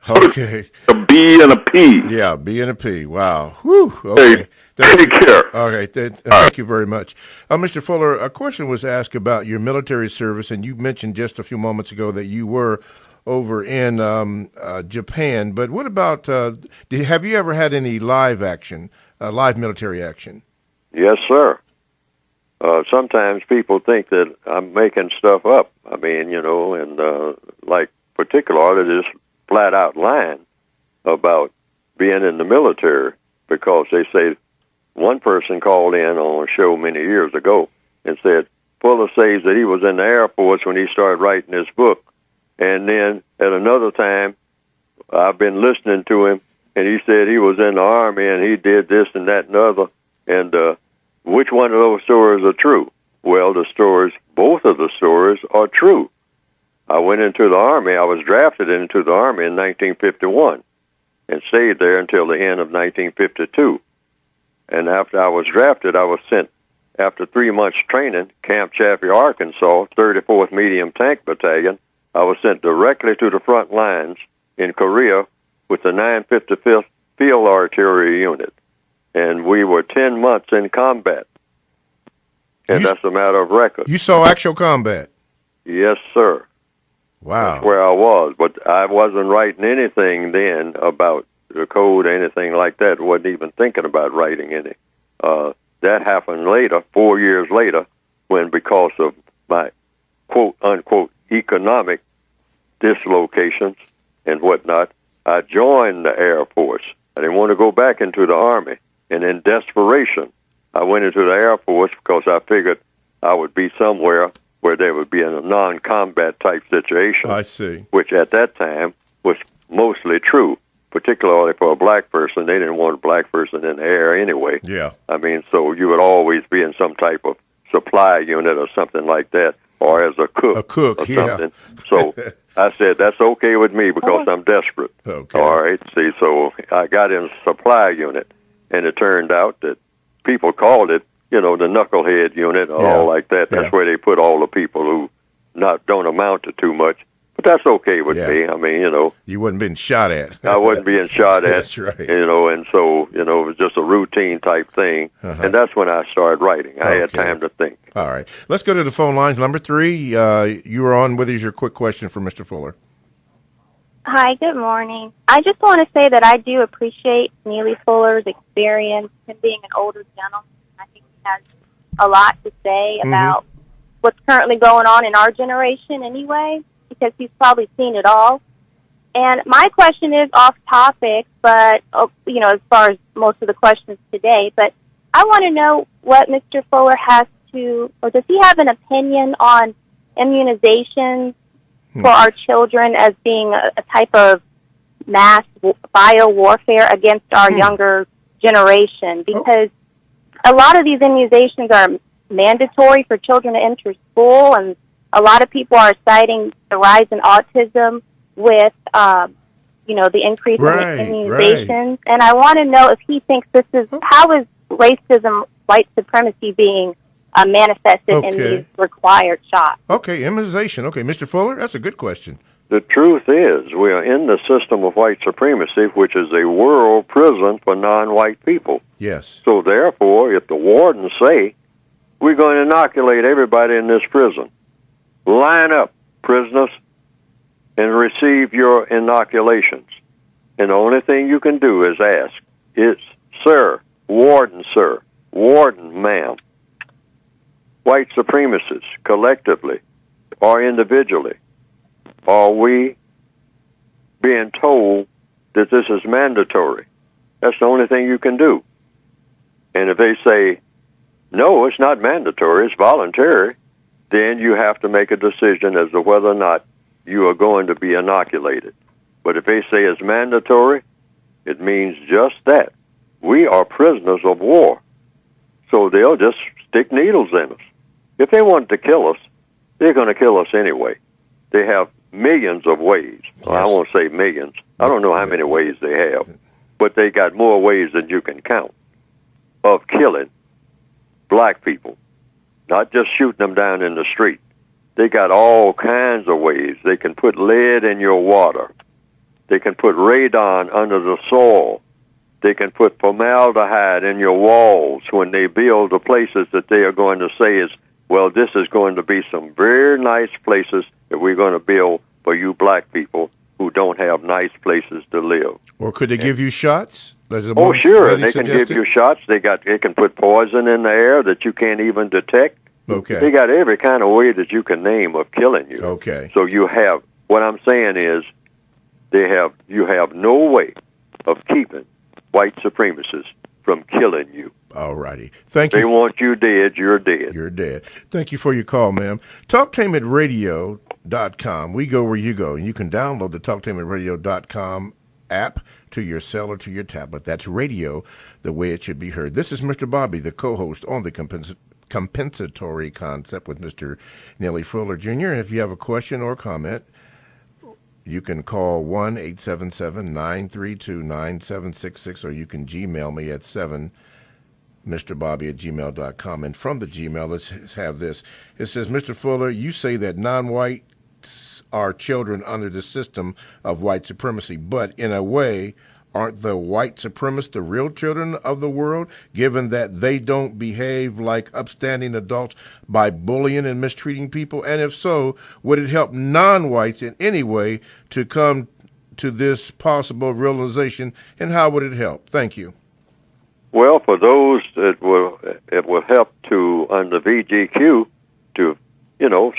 Okay. A B and a P. Yeah, B and a P. Wow. Whew. Okay. Take care. Okay. Thank you very much. Mr. Fuller, a question was asked about your military service, and you mentioned just a few moments ago that you were over in Japan. But what about, have you ever had any live military action? Yes, sir. Sometimes people think that I'm making stuff up. I mean, and like particularly this flat out lying about being in the military, because they say one person called in on a show many years ago and said Fuller says that he was in the Air Force when he started writing this book. And then at another time, I've been listening to him, and he said he was in the Army and he did this and that and other. And which one of those stories are true? Well, both of the stories are true. I went into the Army. I was drafted into the Army in 1951 and stayed there until the end of 1952. And after I was drafted, I was sent, after 3 months training, Camp Chaffee, Arkansas, 34th Medium Tank Battalion. I was sent directly to the front lines in Korea with the 955th Field Artillery Unit. And we were 10 months in combat. And that's a matter of record. You saw actual combat? Yes, sir. Wow. That's where I was. But I wasn't writing anything then about the code or anything like that. Wasn't even thinking about writing any. That happened later, 4 years later, when because of my quote unquote economic dislocations and whatnot, I joined the Air Force. I didn't want to go back into the Army, and in desperation, I went into the Air Force because I figured I would be somewhere where there would be a non-combat type situation. I see. Which at that time was mostly true, particularly for a black person. They didn't want a black person in the air anyway. Yeah. I mean, so you would always be in some type of supply unit or something like that, or as a cook or something. So I said, that's okay with me because I'm desperate. Okay. All right. See, so I got in a supply unit, and it turned out that people called it, the knucklehead unit or all like that. That's where they put all the people who don't amount to too much. But that's okay with me. I mean, You wasn't being shot at. I wasn't being shot at. That's right. And so, it was just a routine type thing. And that's when I started writing. I had time to think. All right. Let's go to the phone lines. Number 3, you were on. What is your quick question for Mr. Fuller? Hi, good morning. I just want to say that I do appreciate Neely Fuller's experience, him being an older gentleman. I think he has a lot to say about what's currently going on in our generation anyway, because he's probably seen it all. And my question is off topic, but, as far as most of the questions today, but I want to know what Mr. Fuller has to, or does he have an opinion on immunizations for our children as being a type of mass bio warfare against our younger generation? Because a lot of these immunizations are mandatory for children to enter school, and a lot of people are citing the rise in autism with, the increase in immunizations. Right. And I want to know if he thinks how is racism, white supremacy being manifested in these required shots? Okay, immunization. Okay, Mr. Fuller, that's a good question. The truth is, we are in the system of white supremacy, which is a world prison for non-white people. Yes. So therefore, if the wardens say, we're going to inoculate everybody in this prison, line up, prisoners, and receive your inoculations. And the only thing you can do is ask, sir, warden, ma'am, white supremacists, collectively or individually, are we being told that this is mandatory? That's the only thing you can do. And if they say, no, it's not mandatory, it's voluntary, then you have to make a decision as to whether or not you are going to be inoculated. But if they say it's mandatory, it means just that. We are prisoners of war. So they'll just stick needles in us. If they want to kill us, they're going to kill us anyway. They have millions of ways. Well, I won't say millions. I don't know how many ways they have. But they got more ways than you can count of killing black people. Not just shooting them down in the street. They got all kinds of ways. They can put lead in your water. They can put radon under the soil. They can put formaldehyde in your walls when they build the places that they are going to say is, well, this is going to be some very nice places that we're going to build for you black people who don't have nice places to live. Or could they give you shots? Oh, sure. They can give you shots. They can put poison in the air that you can't even detect. Okay. They got every kind of way that you can name of killing you. Okay. So you have, what I'm saying is, you have no way of keeping white supremacists from killing you. All righty. Thank you. They want you dead, you're dead. You're dead. Thank you for your call, ma'am. TalkTameItRadio.com. We go where you go. And you can download the TalkTameItRadio.com app to your cell or to your tablet. That's radio, the way it should be heard. This is Mr. Bobby, the co-host on the compensatory concept with Mr. Neely Fuller Jr. And if you have a question or comment, you can call 1-877-932-9766, or you can Gmail me at mrbobby@gmail.com. And from the Gmail, let's have this. It says, Mr. Fuller, you say that non-whites are children under the system of white supremacy, but in a way, aren't the white supremacists the real children of the world, given that they don't behave like upstanding adults by bullying and mistreating people? And if so, would it help non-whites in any way to come to this possible realization, and how would it help? Thank you. Well, for those it will help to under VGQ to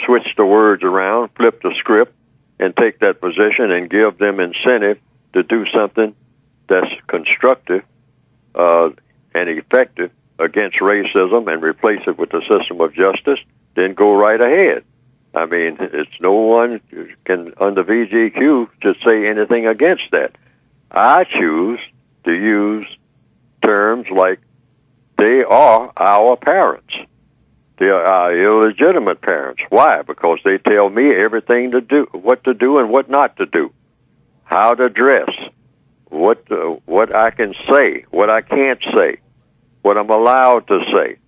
switch the words around, flip the script, and take that position and give them incentive to do something that's constructive and effective against racism and replace it with the system of justice. Then go right ahead. I mean, it's no one can under VGQ just say anything against that. I choose to use terms like they are our parents. They are our illegitimate parents. Why? Because they tell me everything to do, what to do and what not to do, how to dress, what I can say, what I can't say, what I'm allowed to say,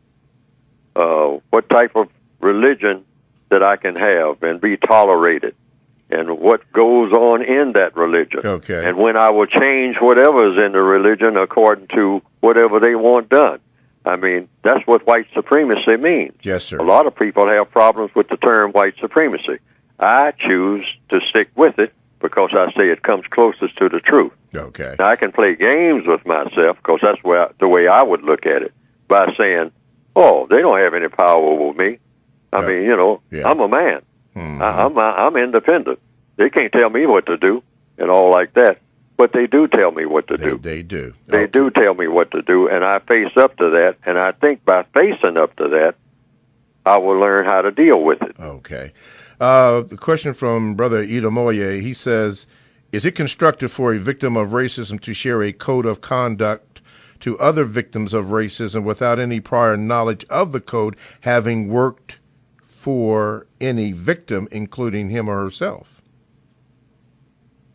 what type of religion that I can have and be tolerated, and what goes on in that religion. Okay. And when I will change whatever is in the religion according to whatever they want done. I mean, that's what white supremacy means. Yes, sir. A lot of people have problems with the term white supremacy. I choose to stick with it because I say it comes closest to the truth. Okay. Now, I can play games with myself because that's the way I would look at it, by saying, oh, they don't have any power over me. I mean, I'm a man. Mm-hmm. I'm independent. They can't tell me what to do and all like that. But they do tell me what to do. They do. They do tell me what to do, and I face up to that. And I think by facing up to that, I will learn how to deal with it. Okay. The question from Brother Idamoye, he says, is it constructive for a victim of racism to share a code of conduct to other victims of racism without any prior knowledge of the code, having worked for any victim, including him or herself?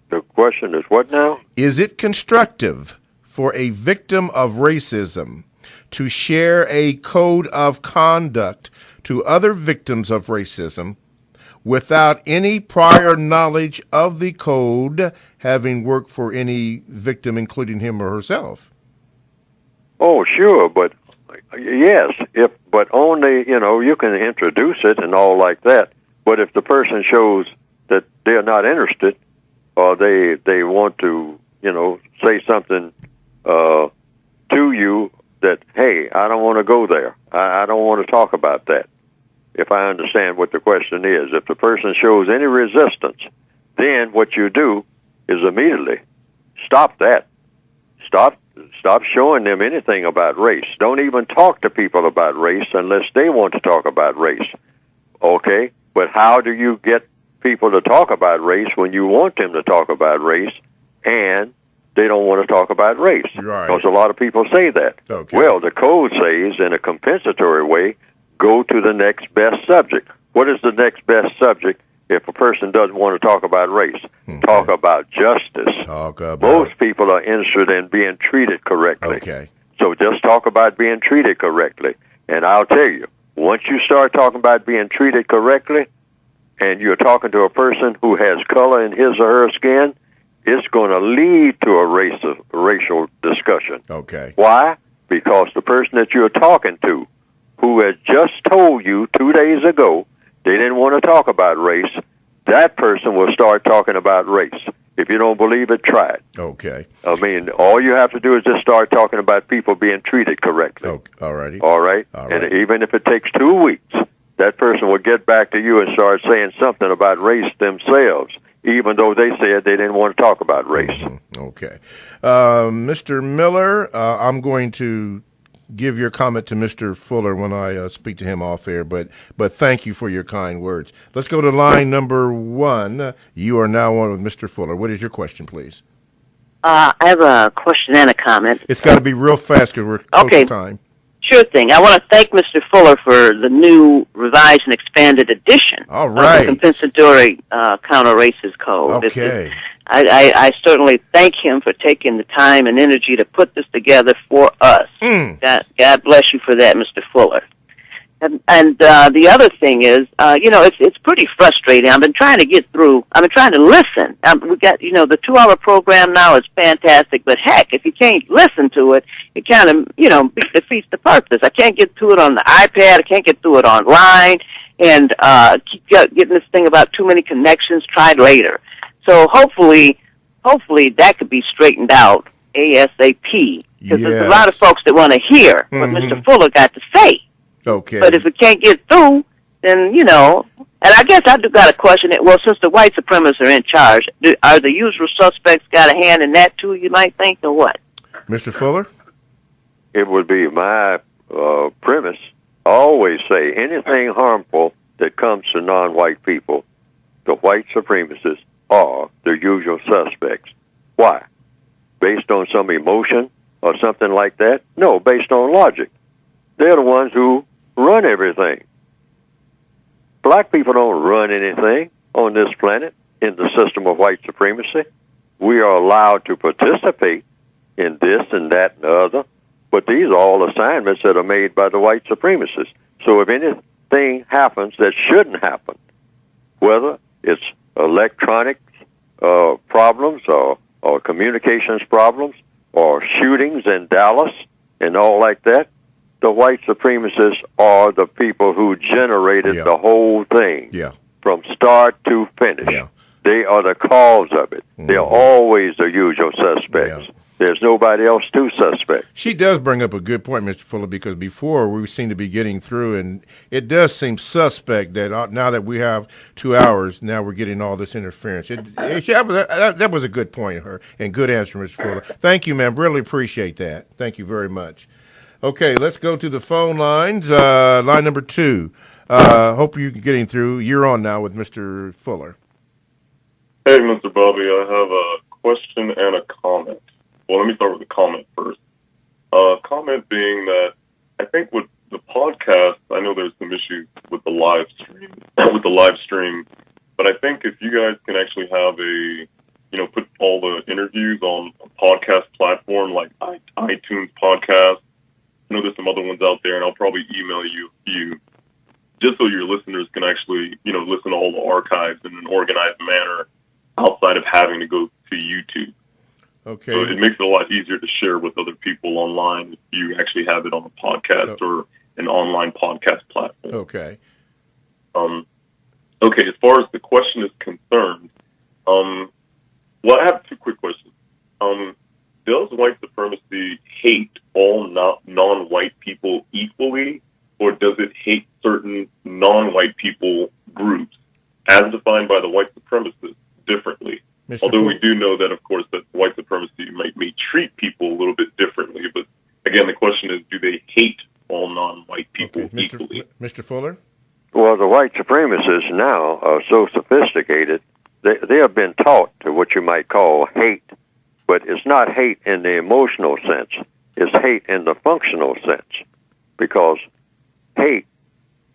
The question is what now? Is it constructive for a victim of racism to share a code of conduct to other victims of racism without any prior knowledge of the code, having worked for any victim, including him or herself? Oh, sure, but yes, but only, you can introduce it and all like that, but if the person shows that they're not interested, or they want to, say something to you that, hey, I don't want to go there. I don't want to talk about that, if I understand what the question is. If the person shows any resistance, then what you do is immediately stop that. Stop showing them anything about race. Don't even talk to people about race unless they want to talk about race. Okay? But how do you get people to talk about race when you want them to talk about race and they don't want to talk about race? Right. Because a lot of people say that. Okay. Well, the code says in a compensatory way, go to the next best subject. What is the next best subject if a person doesn't want to talk about race? Okay. Talk about justice. Most people are interested in being treated correctly. Okay. So just talk about being treated correctly. And I'll tell you, once you start talking about being treated correctly, and you're talking to a person who has color in his or her skin, it's going to lead to a racial discussion. Okay. Why? Because the person that you're talking to, who has just told you 2 days ago they didn't want to talk about race, that person will start talking about race. If you don't believe it, try it. Okay. I mean, all you have to do is just start talking about people being treated correctly. Okay. All righty. All right? And even if it takes 2 weeks, that person will get back to you and start saying something about race themselves, even though they said they didn't want to talk about race. Mm-hmm. Okay. Mr. Miller, I'm going to give your comment to Mr. Fuller when I speak to him off air, but thank you for your kind words. Let's go to line number 1. You are now on with Mr. Fuller. What is your question, please? I have a question and a comment. It's got to be real fast because we're close to time. Sure thing. I want to thank Mr. Fuller for the new revised and expanded edition of the compensatory counter-racist code. Okay. I certainly thank him for taking the time and energy to put this together for us. God bless you for that, Mr. Fuller. And the other thing is, it's pretty frustrating. I've been trying to get through. I've been trying to listen. We got, the 2-hour program now is fantastic, but heck, if you can't listen to it, it kind of, defeats the purpose. I can't get to it on the iPad. I can't get to it online, and keep getting this thing about too many connections. Tried later. So hopefully hopefully that could be straightened out ASAP. Because there's a lot of folks that want to hear what Mr. Fuller got to say. Okay. But if it can't get through, then, you know, and I guess I do got a question. Well, since the white supremacists are in charge, are the usual suspects got a hand in that too, you might think, or what? Mr. Fuller? It would be my premise. I always say anything harmful that comes to non-white people, the white supremacists are the usual suspects. Why? Based on some emotion or something like that? No, based on logic. They're the ones who run everything. Black people don't run anything on this planet in the system of white supremacy. We are allowed to participate in this and that and the other, but these are all assignments that are made by the white supremacists. So if anything happens that shouldn't happen, whether it's electronic problems or communications problems or shootings in Dallas and all like that, the white supremacists are the people who generated the whole thing from start to finish. They are the cause of it. They're always the usual suspects. There's nobody else to suspect. She does bring up a good point, Mr. Fuller, because before we seem to be getting through, and it does seem suspect that now that we have 2 hours, now we're getting all this interference. That was a good point, and good answer, Mr. Fuller. Thank you, ma'am. Really appreciate that. Thank you very much. Okay, let's go to the phone lines. Line number 2. Hope you're getting through. You're on now with Mr. Fuller. Hey, Mr. Bobby, I have a question and a comment. Well, let me start with the comment first. Comment being that I think with the podcast, I know there's some issues with the live stream, but I think if you guys can actually have put all the interviews on a podcast platform like iTunes podcast. I know there's some other ones out there, and I'll probably email you just so your listeners can actually, listen to all the archives in an organized manner outside of having to go to YouTube. Okay. So it makes it a lot easier to share with other people online if you actually have it on a podcast or an online podcast platform. Okay. Okay, as far as the question is concerned, I have 2 quick questions. Does white supremacy hate all non-white people equally, or does it hate certain non-white people groups, as defined by the white supremacists, differently? Although we do know that, of course, that white supremacy may treat people a little bit differently. But, again, the question is, do they hate all non-white people equally? Mr. Fuller? Well, the white supremacists now are so sophisticated, they have been taught to what you might call hate. But it's not hate in the emotional sense. It's hate in the functional sense. Because hate,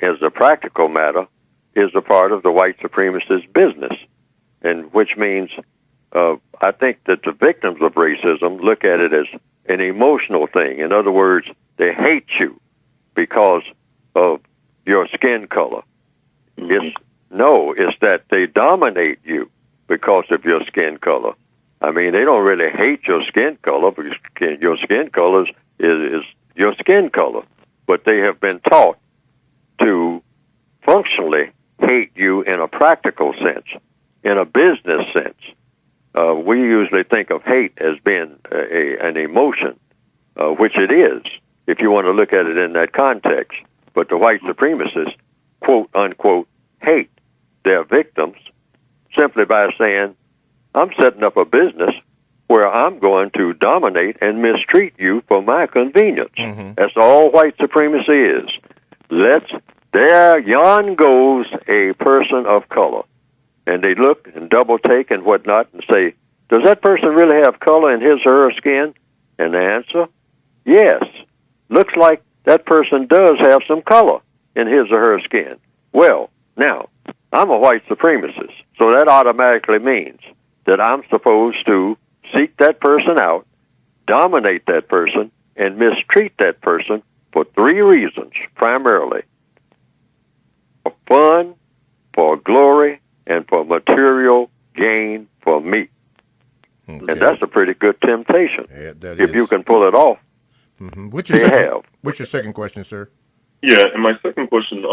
as a practical matter, is a part of the white supremacist business. And which means I think that the victims of racism look at it as an emotional thing. In other words, they hate you because of your skin color. It's that they dominate you because of your skin color. I mean, they don't really hate your skin color because your skin color is your skin color. But they have been taught to functionally hate you in a practical sense. In a business sense, we usually think of hate as being an emotion, which it is, if you want to look at it in that context. But the white supremacists, quote, unquote, hate their victims simply by saying, I'm setting up a business where I'm going to dominate and mistreat you for my convenience. That's all white supremacy is. Yon goes a person of color. And they look and double take and whatnot and say, does that person really have color in his or her skin? And the answer, yes. Looks like that person does have some color in his or her skin. Well, now, I'm a white supremacist, so that automatically means that I'm supposed to seek that person out, dominate that person, and mistreat that person for 3 reasons, primarily. For fun, for glory, and for material gain for me. Okay. And that's a pretty good temptation, if you can pull it off. What's your second question, sir? Yeah, and my second question,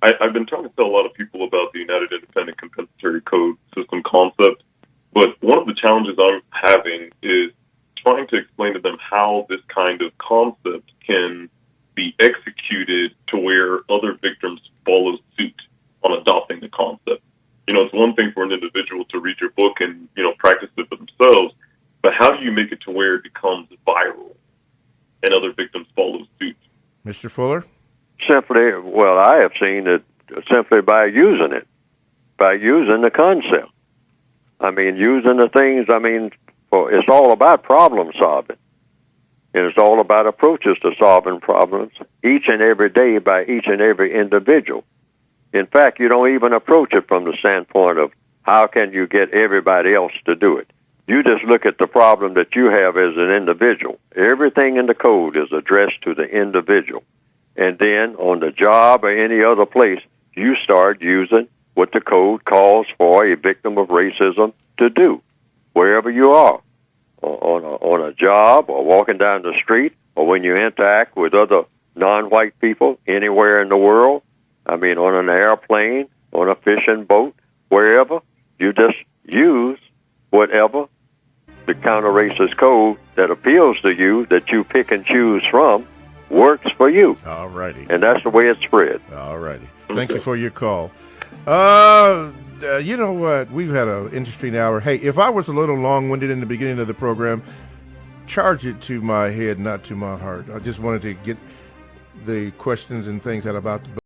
I've been talking to a lot of people about the United Independent Compensatory Code System concept, But one of the challenges I'm having is trying to explain to them how this kind of concept can be executed to where other victims follow suit on adopting the concept. It's one thing for an individual to read your book and, practice it for themselves, but how do you make it to where it becomes viral and other victims follow suit? Mr. Fuller? Simply, well, I have seen it simply by using it, by using the concept. I mean, using the things, it's all about problem solving. And it's all about approaches to solving problems each and every day by each and every individual. In fact, you don't even approach it from the standpoint of how can you get everybody else to do it. You just look at the problem that you have as an individual. Everything in the code is addressed to the individual. And then on the job or any other place, you start using what the code calls for a victim of racism to do, wherever you are, on a job or walking down the street or when you interact with other non-white people anywhere in the world. On an airplane, on a fishing boat, wherever. You just use whatever the counter-racist code that appeals to you, that you pick and choose from, works for you. All righty. And that's the way it's spread. All righty. Thank you for your call. You know what? We've had an interesting hour. Hey, if I was a little long-winded in the beginning of the program, charge it to my head, not to my heart. I just wanted to get the questions and things out about the